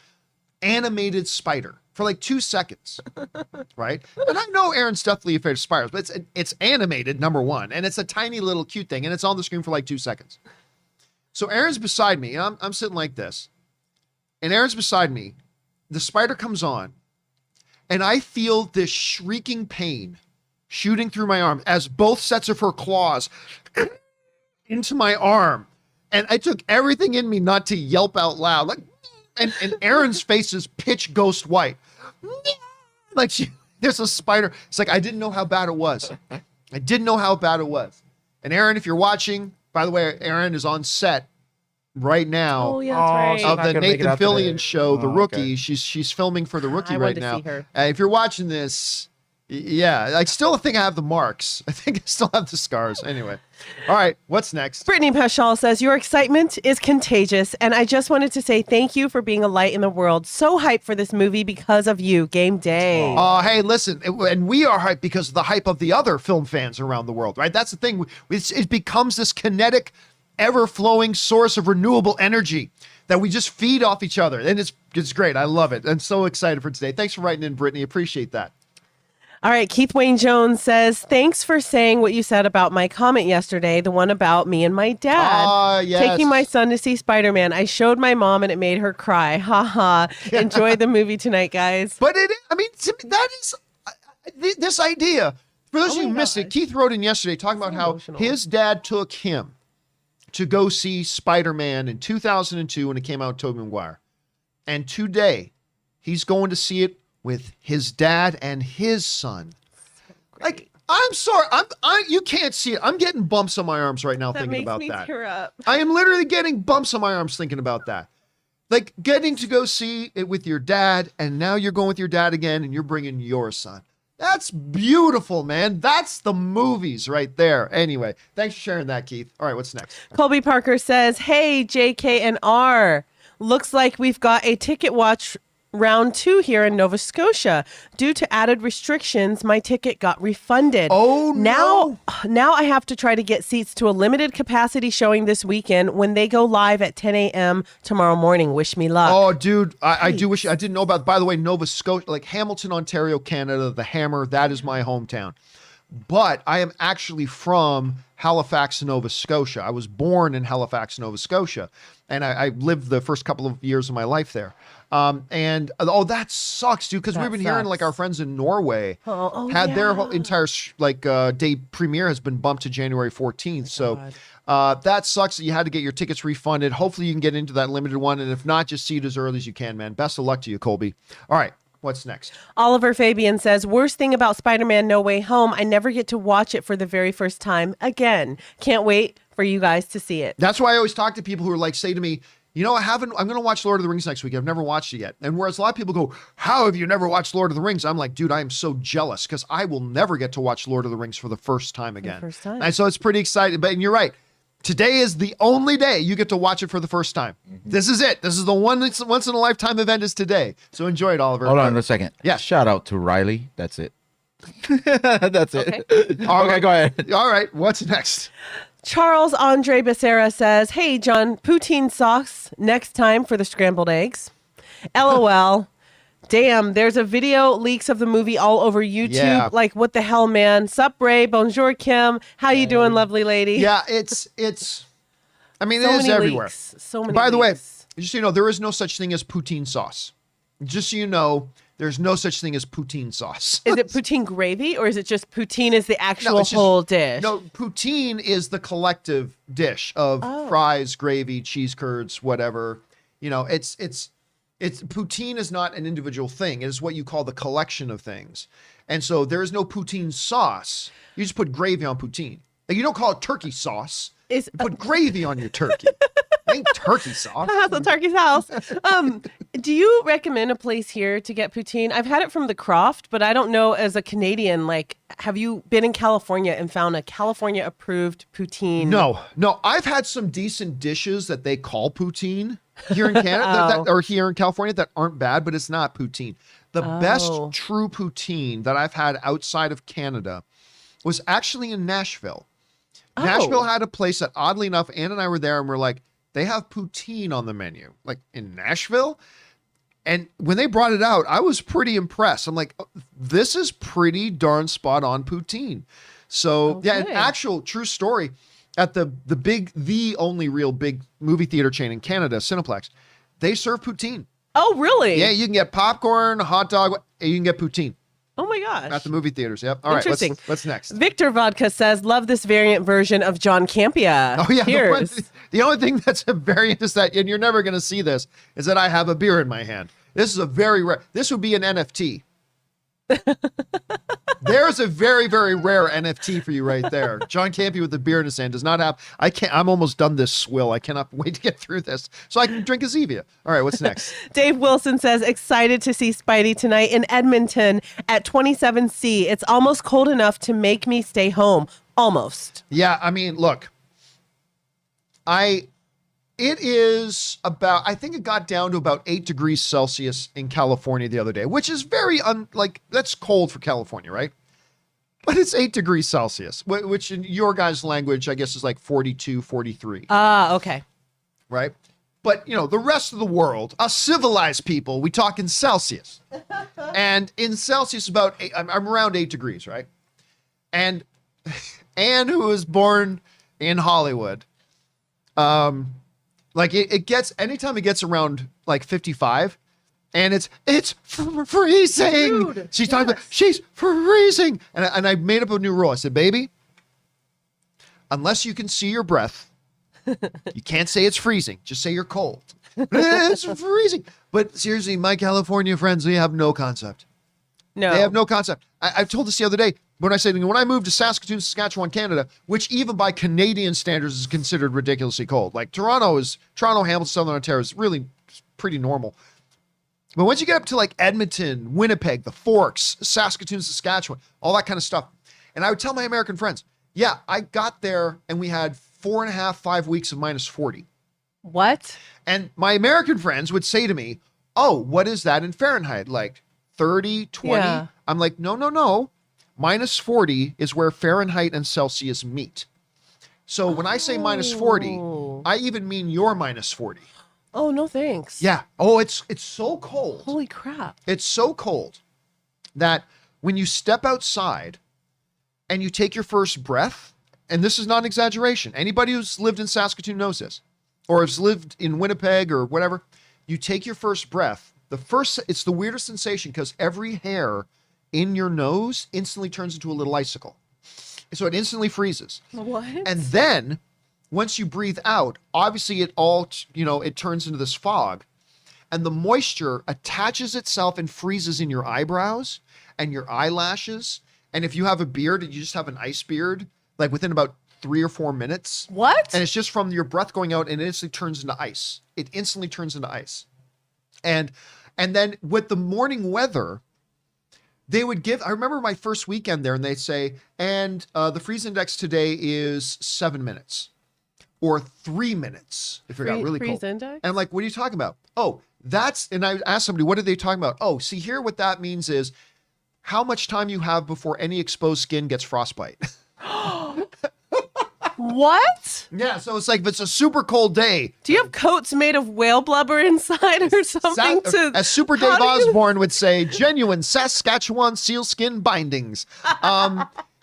animated spider for like 2 seconds, right? And I know Aaron's definitely afraid of spiders, but it's animated, number one, and it's a tiny little cute thing, and it's on the screen for like 2 seconds. So Aaron's beside me, and I'm sitting like this, and Aaron's beside me. The spider comes on, and I feel this shrieking pain shooting through my arm as both sets of her claws into my arm. And I took everything in me not to yelp out loud. Like, and Aaron's face is pitch ghost white. Like there's a spider. It's like, I didn't know how bad it was. I didn't know how bad it was. And Aaron, if you're watching, by the way, Aaron is on set right now of the Nathan Fillion show, The Rookie. Okay. She's filming for The Rookie right now. If you're watching this, yeah, I still think I have the marks. I think I still have the scars. Anyway. All right, what's next? Brittany Peschal says, your excitement is contagious, and I just wanted to say thank you for being a light in the world. So hyped for this movie because of you. Game day. Hey, listen, and we are hyped because of the hype of the other film fans around the world, right? That's the thing. It becomes this kinetic, ever-flowing source of renewable energy that we just feed off each other. And it's great. I love it. I'm so excited for today. Thanks for writing in, Brittany. Appreciate that. All right. Keith Wayne Jones says, thanks for saying what you said about my comment yesterday, the one about me and my dad taking my son to see Spider-Man. I showed my mom and it made her cry. Ha ha. Enjoy the movie tonight, guys. But that is this idea. For those of you who missed it, Keith wrote in yesterday talking about how his dad took him to go see Spider-Man in 2002 when it came out with Tobey Maguire. And today, he's going to see it with his dad and his son. Like, I'm sorry, you can't see it. I'm getting bumps on my arms right now thinking about that. That makes me tear up. I am literally getting bumps on my arms thinking about that. Like, getting to go see it with your dad, and now you're going with your dad again, and you're bringing your son. That's beautiful, man. That's the movies right there. Anyway, thanks for sharing that, Keith. All right, what's next? Colby Parker says, hey, JK and R. Looks like we've got a ticket watch round 2 here in Nova Scotia. Due to added restrictions, my ticket got refunded. Oh, no. Now I have to try to get seats to a limited capacity showing this weekend when they go live at 10 a.m. tomorrow morning. Wish me luck. Oh, dude, I do wish. I didn't know about, by the way, Nova Scotia, like Hamilton, Ontario, Canada, the Hammer, that is my hometown. But I am actually from Halifax, Nova Scotia. I was born in Halifax, Nova Scotia, and I lived the first couple of years of my life there. That sucks, dude, because we've been hearing like our friends in Norway had their whole entire day premiere has been bumped to January 14th. So that sucks that you had to get your tickets refunded. Hopefully you can get into that limited one, and if not, just see it as early as you can, man. Best of luck to you, Colby. All right. What's next? Oliver Fabian says, worst thing about Spider-Man No Way Home, I never get to watch it for the very first time again. Can't wait for you guys to see it. That's why I always talk to people who are like, say to me, you know, I'm going to watch Lord of the Rings next week. I've never watched it yet. And whereas a lot of people go, how have you never watched Lord of the Rings? I'm like, dude, I am so jealous because I will never get to watch Lord of the Rings for the first time again. First time. And so it's pretty exciting. But and you're right. Today is the only day you get to watch it for the first time. Mm-hmm. This is it. This is the once in a lifetime event is today. So enjoy it, Oliver. Hold on a second. Yeah. Shout out to Riley. That's it. That's it. Okay. Okay, go ahead. All right. What's next? Charles Andre Becerra says, hey, John, poutine sauce next time for the scrambled eggs. LOL. Damn, there's a video leaks of the movie all over YouTube. Yeah. Like, what the hell, man? Sup, Ray? Bonjour, Kim. How you doing, lovely lady? Yeah, it's I mean, So it is many everywhere. leaks. So many By the way, leaks. just so you know, there is no such thing as poutine sauce. Just so you know, there's no such thing as poutine sauce. Is it poutine gravy, or is it just poutine is the actual it's just- whole dish? No, poutine is the collective dish of fries, gravy, cheese curds, whatever. You know, it's poutine is not an individual thing. It is what you call the collection of things. And so there is no poutine sauce. You just put gravy on poutine. Like, you don't call it turkey sauce. You put gravy on your turkey. It ain't turkey sauce. That's a turkey's house. Do you recommend a place here to get poutine? I've had it from the Croft, but I don't know, as a Canadian, like, have you been in California and found a California approved poutine? No. I've had some decent dishes that they call poutine here in Canada or here in California that aren't bad, but it's not poutine. The best true poutine that I've had outside of Canada was actually in Nashville. Nashville had a place that, oddly enough, Ann and I were there and we're like, they have poutine on the menu, like in Nashville. And when they brought it out, I was pretty impressed. I'm like, oh, this is pretty darn spot on poutine. So yeah, an actual true story at the only real big movie theater chain in Canada, Cineplex, they serve poutine. Oh, really? Yeah, you can get popcorn, hot dog, you can get poutine. Oh my gosh. At the movie theaters, yep. All right, Interesting. what's next? Victor Vodka says, love this variant version of John Campea. Oh, yeah. Cheers. The only thing that's a variant is that, and you're never going to see this, is that I have a beer in my hand. This is a very rare, this would be an NFT. There's a very, very rare NFT for you right there. John Campea with the beer in his hand does not have, I'm almost done this swill. I cannot wait to get through this so I can drink a Zevia. All right, what's next? Dave Wilson says, excited to see Spidey tonight in Edmonton at 27C. It's almost cold enough to make me stay home. Almost. Yeah, I mean, look, it is about, I think it got down to about 8 degrees Celsius in California the other day, which is very, that's cold for California, right? But it's 8 degrees Celsius, which in your guys' language, I guess, is like 42, 43. Okay. Right? But, you know, the rest of the world, us civilized people, we talk in Celsius. And in Celsius, I'm around 8 degrees, right? And Anne, who was born in Hollywood, like it gets, anytime it gets around like 55 and it's freezing. Dude, she's talking about, she's freezing. And I made up a new rule. I said, baby, unless you can see your breath, you can't say it's freezing. Just say you're cold. It's freezing. But seriously, my California friends, they have no concept. No. They have no concept. I've told this the other day when I said, when I moved to Saskatoon, Saskatchewan, Canada, which even by Canadian standards is considered ridiculously cold. Like Toronto, Hamilton, Southern Ontario is really pretty normal. But once you get up to like Edmonton, Winnipeg, the Forks, Saskatoon, Saskatchewan, all that kind of stuff. And I would tell my American friends, yeah, I got there and we had 4.5, 5 weeks of minus 40. What? And my American friends would say to me, oh, what is that in Fahrenheit? Like 30, 20? Yeah. I'm like, no. Minus 40 is where Fahrenheit and Celsius meet. So when I say minus 40, I even mean your minus 40. Oh, no thanks. Yeah. Oh, it's so cold. Holy crap. It's so cold that when you step outside and you take your first breath, and this is not an exaggeration, anybody who's lived in Saskatoon knows this, or has lived in Winnipeg or whatever, you take your first breath, it's the weirdest sensation because every hair in your nose instantly turns into a little icicle. So it instantly freezes. What? And then once you breathe out, obviously it all, it turns into this fog, and the moisture attaches itself and freezes in your eyebrows and your eyelashes. And if you have a beard and you just have an ice beard, like within about 3 or 4 minutes. What? And it's just from your breath going out, and it instantly turns into ice. It instantly turns into ice. And then with the morning weather, they would give, I remember my first weekend there, and they'd say, and the freeze index today is 7 minutes or 3 minutes if it got really cold. Freeze index? And I'm like, what are you talking about? Oh, and I asked somebody, what are they talking about? Oh, see here, what that means is how much time you have before any exposed skin gets frostbite. What? Yeah, so it's like if it's a super cold day. Do you have coats made of whale blubber inside or something? As Super Dave Osborne would say, genuine Saskatchewan sealskin bindings.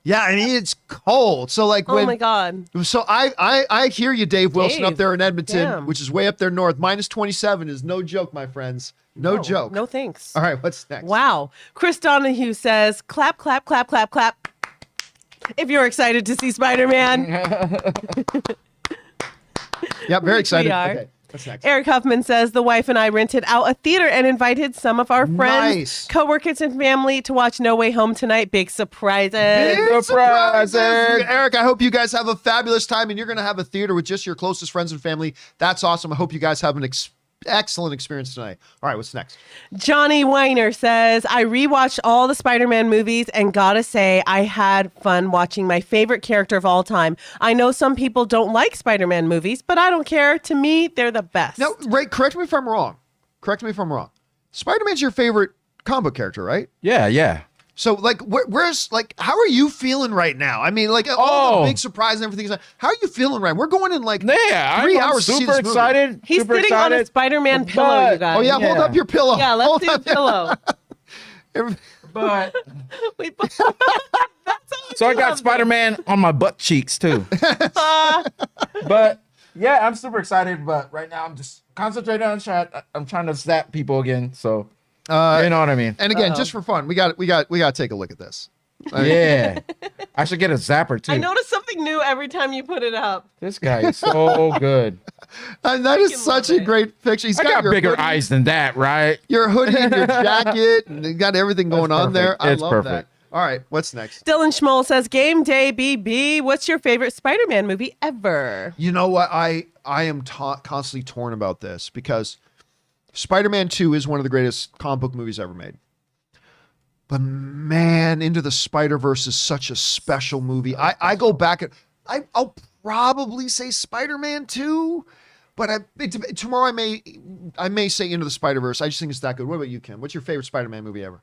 Yeah, I mean, it's cold. So like oh my God. So I hear you, Dave Wilson, up there in Edmonton, Damn. which is way up there north. Minus 27 is no joke, my friends. No joke. No thanks. All right, what's next? Wow. Chris Donahue says, clap, clap, clap, clap, clap. If you're excited to see Spider-Man. Yeah, very excited. We are. Okay, what's next? Eric Huffman says, the wife and I rented out a theater and invited some of our friends, Nice. coworkers, and family to watch No Way Home tonight. Big surprises. Big surprises. Eric, I hope you guys have a fabulous time, and you're going to have a theater with just your closest friends and family. That's awesome. I hope you guys have an excellent experience tonight. All right, what's next? Johnny Weiner says, I rewatched all the Spider-Man movies and gotta say, I had fun watching my favorite character of all time. I know some people don't like Spider-Man movies, but I don't care. To me, they're the best. Now, Ray, correct me if I'm wrong. Spider-Man's your favorite comic book character, right? Yeah. So, like, where's, like, how are you feeling right now? I mean, like, all the big surprise and everything. How are you feeling right? We're going in, like, 3 hours to see super this movie. excited. He's super sitting excited. on a Spider-Man pillow, you guys. Oh, yeah, hold up your pillow. Yeah, let's do a pillow. But We both- That's how so I got Spider-Man on my butt cheeks too. But yeah, I'm super excited. But right now I'm just concentrating on chat. I'm trying to zap people again. So you know what I mean. And again, just for fun, we got to take a look at this. Yeah, I should get a zapper too. I notice something new every time you put it up. This guy is so good. And that is such a great picture. He's I got your bigger hoodie, eyes than that, right? your hoodie and your jacket, and you got everything going on there. I It's love perfect. that. All right, what's next? Dylan Schmoll says, Game Day BB, what's your favorite Spider-Man movie ever? You know what? I am constantly torn about this because Spider-Man 2 is one of the greatest comic book movies ever made. But man, Into the Spider-Verse is such a special movie. I go back and I'll probably say Spider-Man 2, but tomorrow I may say Into the Spider-Verse. I just think it's that good. What about you, Kim? What's your favorite Spider-Man movie ever?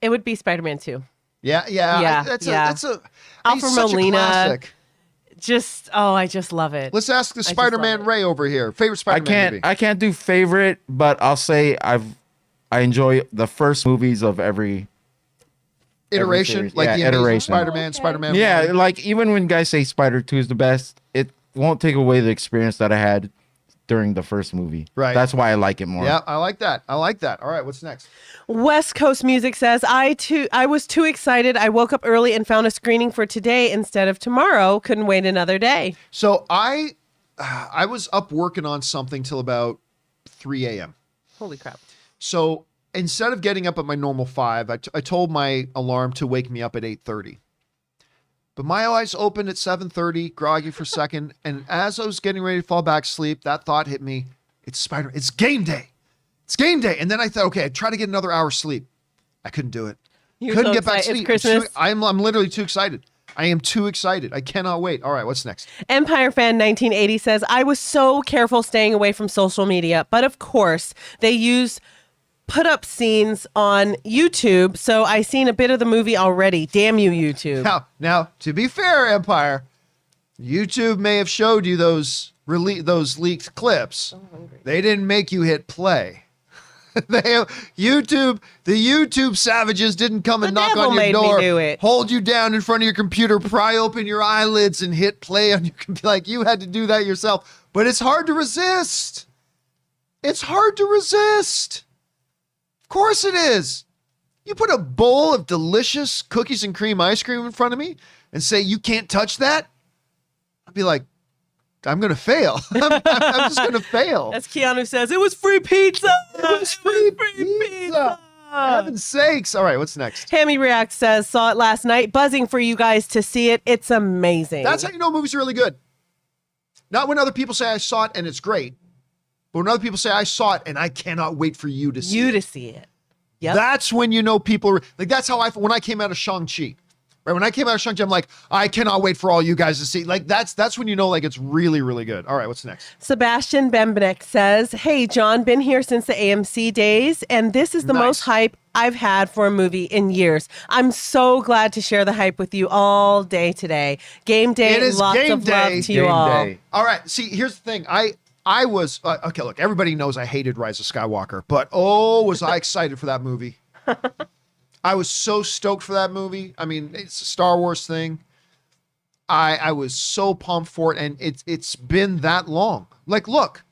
It would be Spider-Man 2. Yeah. That's a Alfred he's such a Molina. classic. I just love it. Let's ask the Spider-Man love it. Ray over here. Favorite Spider-Man movie? I can't do favorite, but I'll say I enjoy the first movies of every Iteration, series. like Yeah, the Amazing iteration. Spider-Man, Spider-Man. Yeah, 1. like even when guys say Spider 2 is the best, it won't take away the experience that I had during the first movie. Right. That's why I like it more. Yeah, I like that. All right, what's next? West Coast Music says, I was too excited. I woke up early and found a screening for today instead of tomorrow. Couldn't wait another day. So I was up working on something till about 3 a.m. Holy crap. So instead of getting up at my normal 5, I told my alarm to wake me up at 8:30. But my eyes opened at 7:30, groggy for a second, and as I was getting ready to fall back asleep, that thought hit me. It's Spider-Man. It's game day. It's game day. And then I thought, okay, I'd try to get another hour's sleep. I couldn't do it. You're Couldn't so get back to excited. sleep. It's Christmas. I'm literally too excited. I am too excited. I cannot wait. All right, what's next? Empire Fan 1980 says, I was so careful staying away from social media, but of course they put up scenes on YouTube, so I seen a bit of the movie already. Damn you, YouTube. Now, to be fair, Empire, YouTube may have showed you those leaked clips. They didn't make you hit play. The YouTube savages didn't come and knock on your door, hold you down in front of your computer, pry open your eyelids, and hit play on your computer. Like, you had to do that yourself. But it's hard to resist. It's hard to resist. Of course it is. You put a bowl of delicious cookies and cream ice cream in front of me and say, you can't touch that? I'd be like, I'm going to fail. I'm just going to fail. As Keanu says, it was free pizza. It was free pizza. Heaven's sakes. All right, what's next? Hammy React says, saw it last night. Buzzing for you guys to see it. It's amazing. That's how you know a movie's really good. Not when other people say I saw it and it's great, but when other people say I saw it and I cannot wait for you to see it. Yep. That's when you know people are, like, that's how when I came out of Shang-Chi. Right, when I came out of Shang-Chi, I'm like, I cannot wait for all you guys to see. Like, that's when you know, like, it's really, really good. All right, what's next? Sebastian Bembenek says, hey, John, been here since the AMC days, and this is the most hype I've had for a movie in years. I'm so glad to share the hype with you all day today. Game day, lots of love to you all. All right, see, here's the thing. I was, okay, look, everybody knows I hated Rise of Skywalker, but was I excited for that movie. I was so stoked for that movie. I mean, it's a Star Wars thing. I was so pumped for it, and it's been that long. Like, look,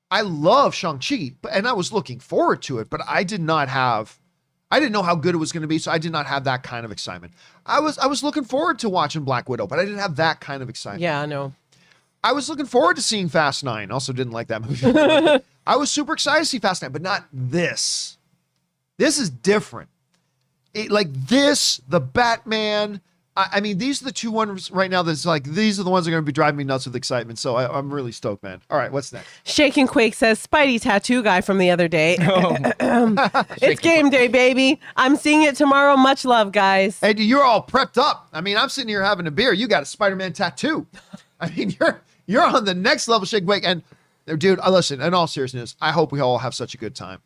I love Shang-Chi, and I was looking forward to it, but I didn't know how good it was going to be, so I did not have that kind of excitement. I was looking forward to watching Black Widow, but I didn't have that kind of excitement. Yeah, I know. I was looking forward to seeing Fast 9. Also didn't like that movie. I was super excited to see Fast 9, but not this. This is different. The Batman. I mean, these are the two ones right now that's like, these are the ones that are going to be driving me nuts with excitement. So I'm really stoked, man. All right, what's next? Shake and Quake says, Spidey tattoo guy from the other day. It's game day, baby. I'm seeing it tomorrow. Much love, guys. Hey, you're all prepped up. I mean, I'm sitting here having a beer. You got a Spider-Man tattoo. I mean, you're on the next level, Shake and Quake. And dude, listen, in all seriousness, I hope we all have such a good time.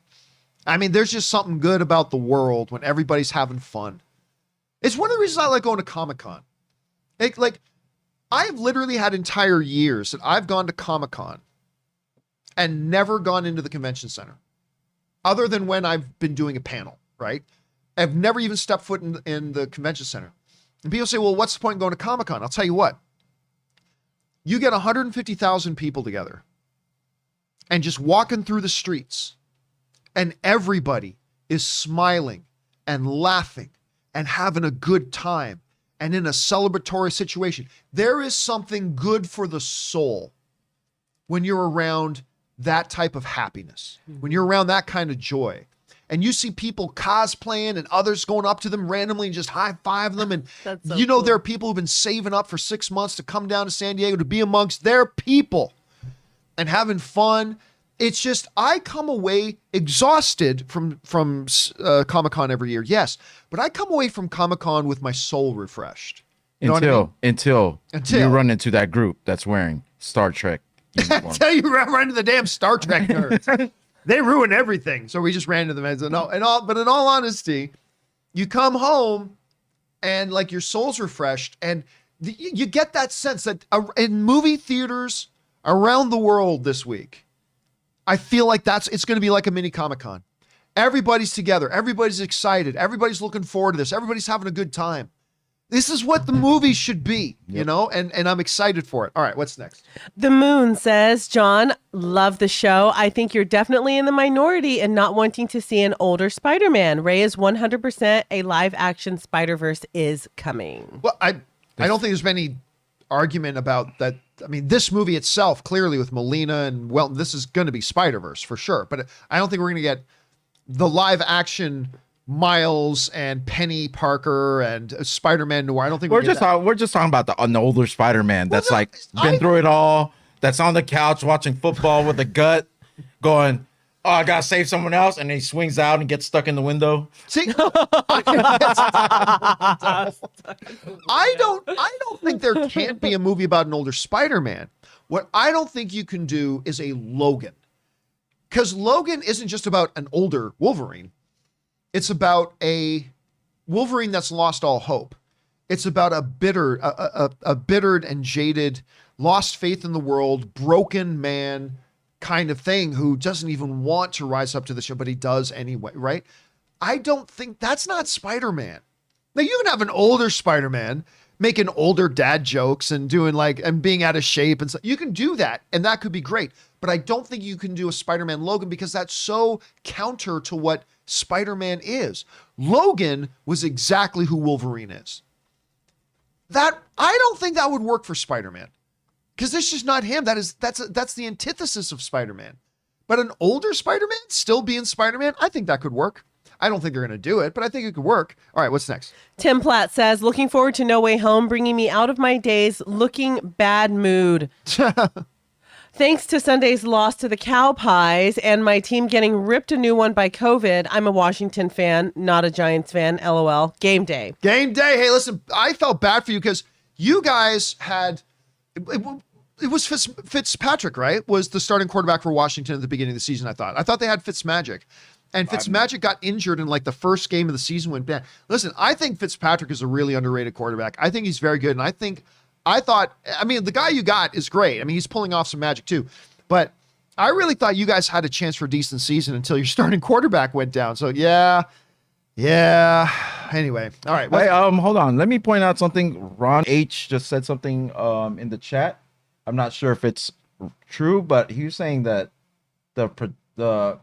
I mean, there's just something good about the world when everybody's having fun. It's one of the reasons I like going to Comic-Con. Like, I've literally had entire years that I've gone to Comic-Con and never gone into the convention center, other than when I've been doing a panel, right? I've never even stepped foot in the convention center. And people say, well, what's the point in going to Comic-Con? I'll tell you what. You get 150,000 people together and just walking through the streets, and everybody is smiling and laughing and having a good time and in a celebratory situation. There is something good for the soul when you're around that type of happiness, when you're around that kind of joy. And you see people cosplaying and others going up to them randomly and just high-five them. And cool. There are people who've been saving up for 6 months to come down to San Diego to be amongst their people and having fun. It's just, I come away exhausted from Comic-Con every year, yes. But I come away from Comic-Con with my soul refreshed. You know what I mean? Until you run into that group that's wearing Star Trek uniform. Until you run into the damn Star Trek nerds. They ruin everything. So we just ran into them. But in all honesty, you come home and like your soul's refreshed, and you get that sense that in movie theaters around the world this week, I feel like it's going to be like a mini Comic-Con. Everybody's together. Everybody's excited. Everybody's looking forward to this. Everybody's having a good time. This is what the movies should be, and I'm excited for it. All right, what's next? The Moon says, John, love the show. I think you're definitely in the minority in not wanting to see an older Spider-Man. Ray is 100% a live-action Spider-Verse is coming. Well, I don't think there's any argument about that. I mean, this movie itself, clearly with Molina and Welton, this is going to be Spider-Verse for sure. But I don't think we're going to get the live-action Miles and Penny Parker and Spider-Man Noir. I don't think we're just talking about the older Spider-Man that's been through it all. That's on the couch watching football with a gut, going, "Oh, I gotta save someone else," and he swings out and gets stuck in the window. See, I don't think there can't be a movie about an older Spider-Man. What I don't think you can do is a Logan, because Logan isn't just about an older Wolverine. It's about a Wolverine that's lost all hope. It's about a bittered and jaded, lost faith in the world, broken man kind of thing who doesn't even want to rise up to the show, but he does anyway, right? I don't think that's not Spider-Man. Now you can have an older Spider-Man making older dad jokes and doing and being out of shape and stuff. You can do that, and that could be great. But I don't think you can do a Spider-Man Logan because that's so counter to what Spider-Man is. Logan was exactly who Wolverine is. That I don't think that would work for Spider-Man because it's just not him. That's the antithesis of Spider-Man. But an older Spider-Man still being Spider-Man, I think that could work. I don't think they're going to do it, but I think it could work. All right, what's next? Tim Platt says, looking forward to No Way Home, bringing me out of my days looking bad mood. Thanks to Sunday's loss to the Cow Pies and my team getting ripped a new one by COVID, I'm a Washington fan, not a Giants fan, LOL. Game day. Game day. Hey, listen, I felt bad for you because you guys had... It was Fitzpatrick, right? Was the starting quarterback for Washington at the beginning of the season, I thought they had Fitzmagic. And Fitzmagic got injured in the first game of the season went bad. Listen, I think Fitzpatrick is a really underrated quarterback. I think he's very good. And the guy you got is great. I mean, he's pulling off some magic too. But I really thought you guys had a chance for a decent season until your starting quarterback went down. So yeah. Anyway, all right. Hey, hold on. Let me point out something. Ron H just said something in the chat. I'm not sure if it's true, but he was saying that the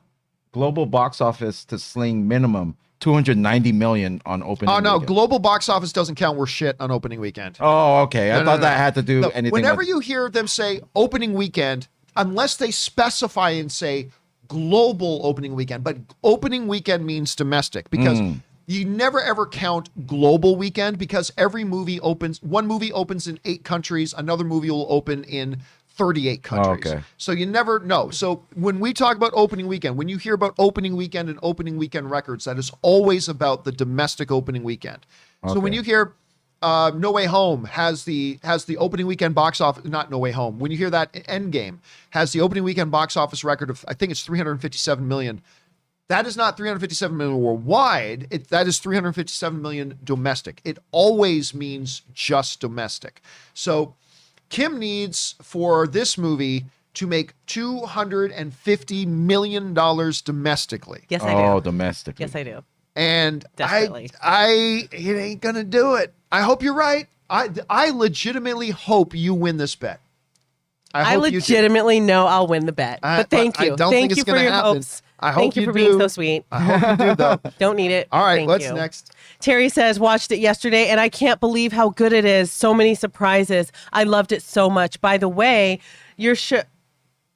global box office to Sling minimum 290 million on opening weekend. Weekend. Global box office doesn't count worth shit on opening weekend. Oh, okay. I thought that had to do anything. Whenever you hear them say opening weekend, unless they specify and say global opening weekend, but opening weekend means domestic because you never ever count global weekend because every movie opens, one movie opens in 8 countries, another movie will open in 38 countries. Okay. So you never know. So when we talk about opening weekend, when you hear about opening weekend and opening weekend records, that is always about the domestic opening weekend. Okay. So when you hear No Way Home has the opening weekend box office, not No Way Home. When you hear that Endgame has the opening weekend box office record of, I think it's 357 million. That is not 357 million worldwide. That is 357 million domestic. It always means just domestic. So Kim needs for this movie to make $250 million domestically. Yes, I do. Oh, domestically. Yes, I do. And Definitely. it ain't gonna do it. I hope you're right. I legitimately hope you win this bet. I legitimately know I'll win the bet. But thank you. I don't think it's for your happen. hopes. I hope Thank you for being so sweet. I hope you do, though. Don't need it. All right, Thank what's you. next? Terry says, watched it yesterday, and I can't believe how good it is. So many surprises. I loved it so much. By the way, your show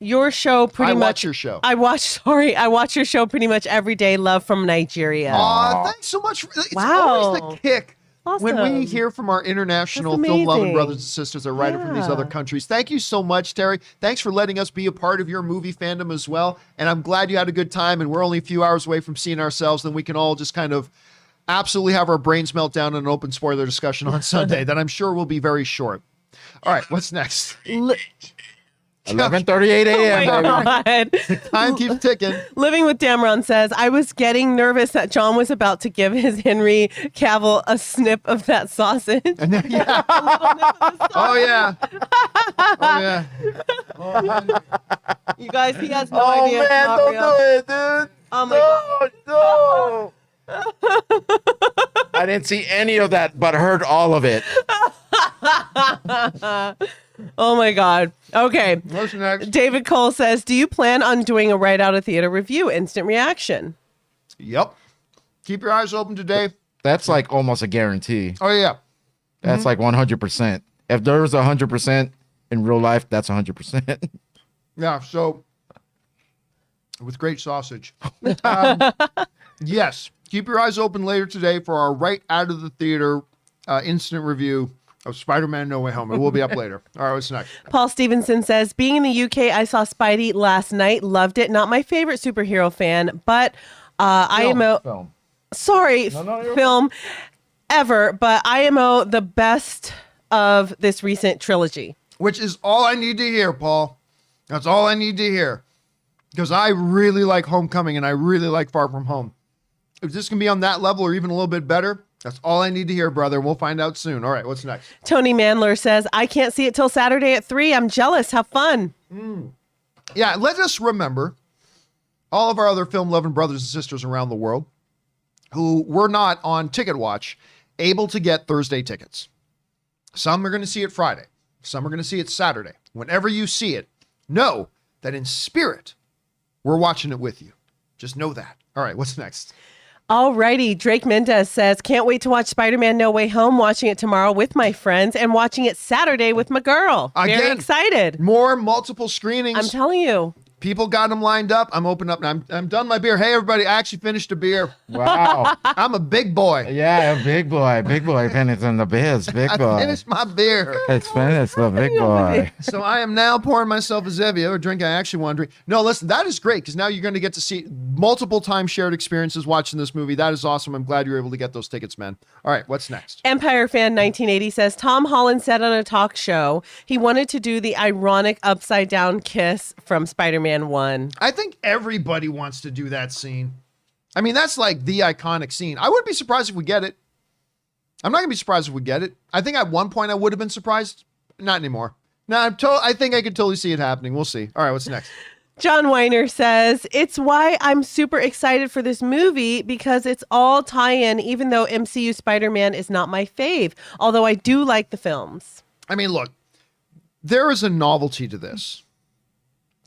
pretty much... I watch your show. I watch your show pretty much every day. Love from Nigeria. Aw, thanks so much. It's always the kick. Awesome. When we hear from our international film-loving brothers and sisters that write it from these other countries. Thank you so much, Terry. Thanks for letting us be a part of your movie fandom as well. And I'm glad you had a good time. And we're only a few hours away from seeing ourselves. Then we can all just kind of absolutely have our brains melt down in an open spoiler discussion on Sunday that I'm sure will be very short. All right, what's next? 11:38 a.m. Oh my God. Time keeps ticking. Living with Damron says, I was getting nervous that John was about to give his Henry Cavill a snip of that sausage. And then, yeah. Oh, yeah. Oh, yeah. Oh, yeah. You guys, he has no idea. Oh, man, don't do it, dude. Oh, my God. No. I didn't see any of that, but heard all of it. Oh my God. Okay. What's next? David Cole says, do you plan on doing a Right Out of Theater review? Instant reaction. Yep. Keep your eyes open today. That's like almost a guarantee. Oh, yeah. That's like 100%. If there was 100% in real life, that's 100%. Yeah. So with great sausage. Yes. Keep your eyes open later today for our Right Out of the Theater instant review of Spider-Man No Way Home. It will be up later. All right, what's next? Paul Stevenson says, being in the UK, I saw Spidey last night. Loved it. Not my favorite superhero fan, but Film. Sorry, film ever, but IMO the best of this recent trilogy. Which is all I need to hear, Paul. That's all I need to hear. Because I really like Homecoming and I really like Far From Home. If this can be on that level or even a little bit better, that's all I need to hear, brother. We'll find out soon. All right, what's next? Tony Mandler says, I can't see it till Saturday at 3. I'm jealous. Have fun. Yeah, let us remember all of our other film-loving brothers and sisters around the world who were not on Ticket Watch able to get Thursday tickets. Some are going to see it Friday. Some are going to see it Saturday. Whenever you see it, know that in spirit, we're watching it with you. Just know that. All right, what's next? Alrighty, Drake Mendez says, can't wait to watch Spider-Man No Way Home, watching it tomorrow with my friends and watching it Saturday with my girl. Again, very excited. More multiple screenings. I'm telling you. People got them lined up. I'm opening up now. I'm done my beer. Hey, everybody, I actually finished a beer. Wow. I'm a big boy. Yeah, big boy. Big boy finished in the biz. Big boy. I finished my beer. It's finished, the big boy. So I am now pouring myself a Zevia, a drink I actually want to drink. No, listen, that is great because now you're going to get to see multiple time shared experiences watching this movie. That is awesome. I'm glad you were able to get those tickets, man. All right, what's next? Empire Fan 1980 says, Tom Holland said on a talk show he wanted to do the ironic upside down kiss from Spider-Man 1. I think everybody wants to do that scene. I mean, that's like the iconic scene. I wouldn't be surprised if we get it. I'm not going to be surprised if we get it. I think at one point I would have been surprised. Not anymore. No, I think I could totally see it happening. We'll see. All right, what's next? John Weiner says, it's why I'm super excited for this movie because it's all tie-in, even though MCU Spider-Man is not my fave, although I do like the films. I mean, look, there is a novelty to this.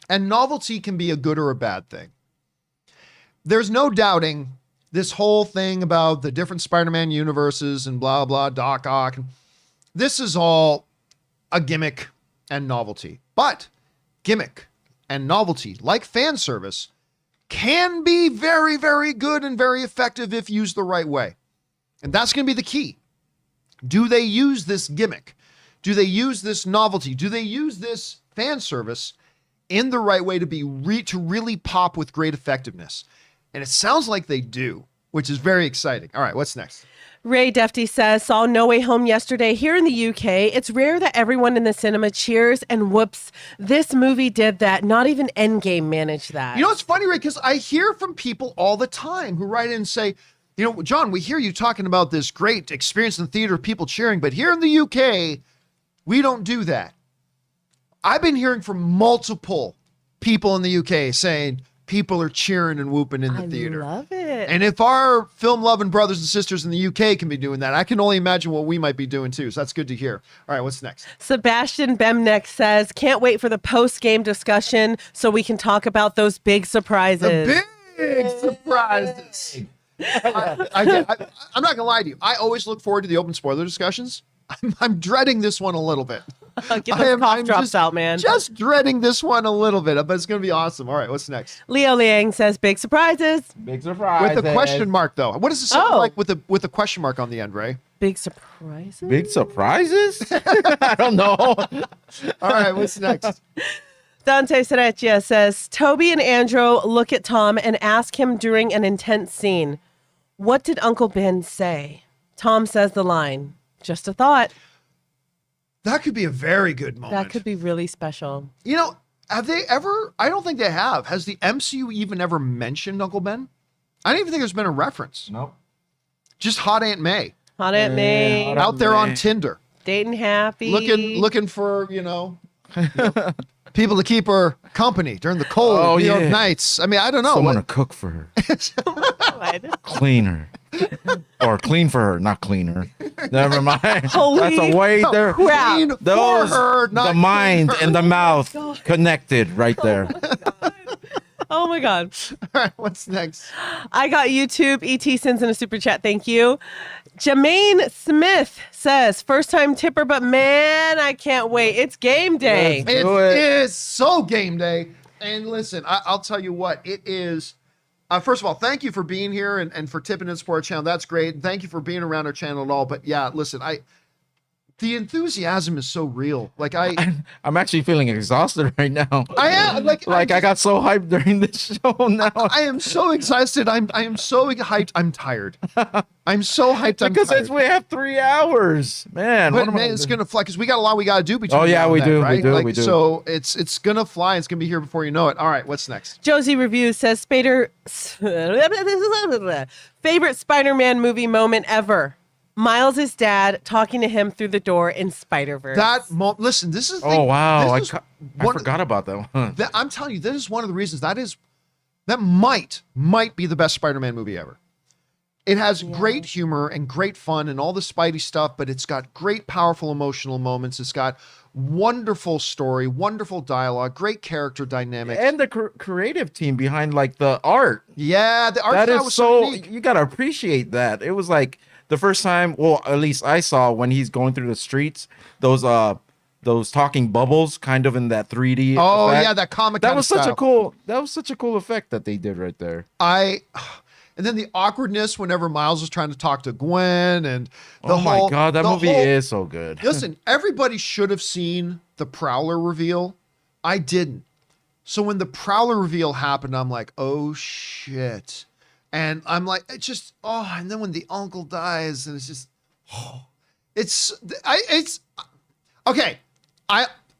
And novelty can be a good or a bad thing. There's no doubting this whole thing about the different Spider-Man universes and blah, blah, Doc Ock. This is all a gimmick and novelty. But gimmick and novelty, like fan service, can be very, very good and very effective if used the right way. And that's going to be the key. Do they use this gimmick? Do they use this novelty? Do they use this fan service in the right way to to really pop with great effectiveness? And it sounds like they do, which is very exciting. All right, what's next? Ray Defty says, saw No Way Home yesterday here in the UK. It's rare that everyone in the cinema cheers, and whoops, this movie did that. Not even Endgame managed that. You know, it's funny, Ray, because I hear from people all the time who write in and say, you know, John, we hear you talking about this great experience in the theater, people cheering, but here in the UK, we don't do that. I've been hearing from multiple people in the UK saying people are cheering and whooping in the theater. I love it. And if our film-loving brothers and sisters in the UK can be doing that, I can only imagine what we might be doing too. So that's good to hear. All right, what's next? Sebastian Bemnek says, can't wait for the post-game discussion so we can talk about those big surprises. The big surprises. I'm not going to lie to you. I always look forward to the open spoiler discussions. I'm dreading this one a little bit. Get those cough drops out, man. Just dreading this one a little bit, but it's going to be awesome. All right, what's next? Leo Liang says, big surprises. Big surprise. With a question mark, though. What does it sound like with a question mark on the end, Ray? Big surprises? Big surprises? I don't know. All right, what's next? Dante Serecchia says, Toby and Andrew look at Tom and ask him during an intense scene, what did Uncle Ben say? Tom says the line, just a thought. That could be a very good moment. That could be really special. You know, have they ever? I don't think they have. Has the MCU even ever mentioned Uncle Ben? I don't even think there's been a reference. Nope. Just Hot Aunt May. Hot Aunt May. Hot Out there May. on Tinder. Dating happy. Looking for, people to keep her company during the cold New York nights. I mean, I don't know. Someone to cook for her. Clean her. Or clean for her, not clean her. Never mind. Holy That's a way there. crap. Clean for her, not the clean mind her. and the mouth connected right there. Oh my God. All right, what's next? I got YouTube. ET sends in a super chat. Thank you. Jermaine Smith says, first time tipper, but man, I can't wait. It's game day. Yes. It Do it. is so game day. And listen, I'll tell you what, it is. First of all, thank you for being here and for tipping and support our channel. That's great. Thank you for being around our channel at all. But yeah, listen, the enthusiasm is so real. Like I'm actually feeling exhausted right now. I am I got so hyped during this show now. I am so exhausted. I am so hyped. I'm tired. I'm so hyped. I'm Because tired. we have 3 hours, man. But man, it's gonna fly because we got a lot we gotta do between. Oh, yeah, now and we then, do, we right? do, we do. So it's gonna fly. It's gonna be here before you know it. All right, what's next? Josie Reviews says, favorite Spider-Man movie moment ever. Miles' dad talking to him through the door in Spider-Verse. Listen, this is. Oh wow, this I one- forgot about that one. I'm telling you, this is one of the reasons that might be the best Spider-Man movie ever. It has great humor and great fun and all the Spidey stuff, but it's got great, powerful, emotional moments. It's got wonderful story, wonderful dialogue, great character dynamics, And the creative team behind like the art. Yeah, the art That style is was so unique. you gotta appreciate that. It was like the first time, well, at least I saw when he's going through the streets, those talking bubbles kind of in that 3D Oh effect. yeah, that comic. That was such a cool effect that they did right there. And then the awkwardness whenever Miles was trying to talk to Gwen and Oh my god, that movie is so good. Listen, everybody should have seen the Prowler reveal. I didn't. So when the Prowler reveal happened, I'm like, oh shit. And I'm like, and then when the uncle dies, and it's just, okay.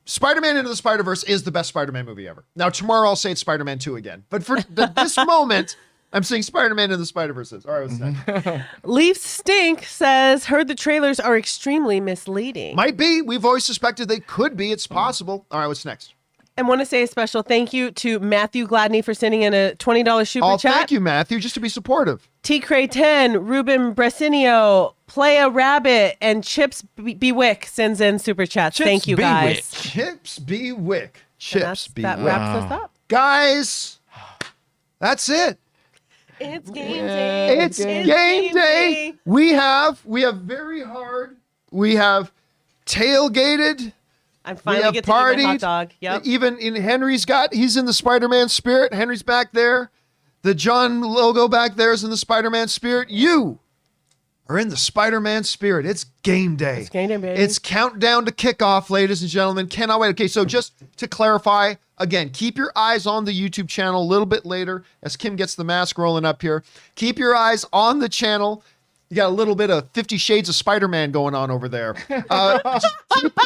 Spider-Man Into the Spider-Verse is the best Spider-Man movie ever. Now, tomorrow I'll say it's Spider-Man 2 again. But for this moment, I'm saying Spider-Man Into the Spider-Verse is. All right, what's next? Leafs Stink says, heard the trailers are extremely misleading. Might be. We've always suspected they could be. It's possible. All right, what's next? And want to say a special thank you to Matthew Gladney for sending in a $20 super chat. Thank you, Matthew, just to be supportive. T. Cray 10, Ruben Bresinio, Play a Rabbit, and Chips B. Wick sends in super chats. Chips Thank you, B. guys. Wick. Chips B. Wick. And Chips B. that Wick. wraps us up. Guys, that's it. It's game day. It's game day. We have very hard. We have tailgated. I'm We finally have get to eat my hot partied. dog. Yep. Even in he's in the Spider-Man spirit. Henry's back there. The John logo back there is in the Spider-Man spirit. You are in the Spider-Man spirit. It's game day. It's game day, baby. It's countdown to kickoff, ladies and gentlemen. Cannot wait. Okay, so just to clarify, again, keep your eyes on the YouTube channel a little bit later as Kim gets the mask rolling up here. Keep your eyes on the channel. You got a little bit of 50 Shades of Spider-Man going on over there. Just keep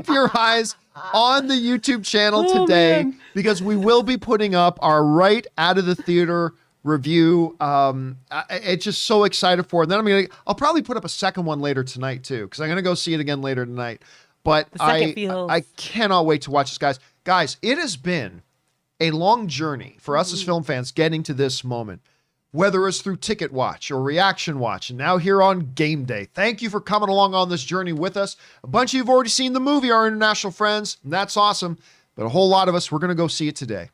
your eyes on the YouTube channel today, man. because we will be putting up our Right Out of the Theater review. It's just so excited for it. Then I'll probably put up a second one later tonight too, because I'm gonna go see it again later tonight. But I cannot wait to watch this, guys. Guys, it has been a long journey for us as film fans getting to this moment, whether it's through Ticket Watch or Reaction Watch, and now here on Game Day. Thank you for coming along on this journey with us. A bunch of you have already seen the movie, our international friends, and that's awesome. But a whole lot of us, we're going to go see it today.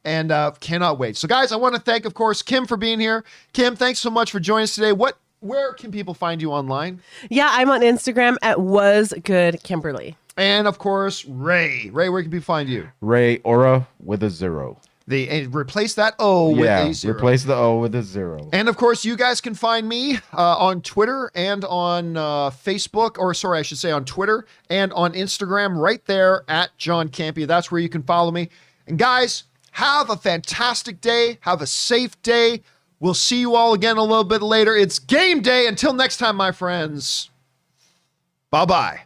And cannot wait. So, guys, I want to thank, of course, Kim for being here. Kim, thanks so much for joining us today. Where can people find you online? Yeah, I'm on Instagram at WasGoodKimberly. And, of course, Ray. Ray, where can people find you? Ray Aura with a 0. Replace that O with a 0. Replace the O with a 0. And of course, you guys can find me on Twitter and on Facebook, or sorry, I should say on Twitter and on Instagram right there at John Campea. That's where you can follow me. And guys, have a fantastic day. Have a safe day. We'll see you all again a little bit later. It's game day. Until next time, my friends. Bye-bye.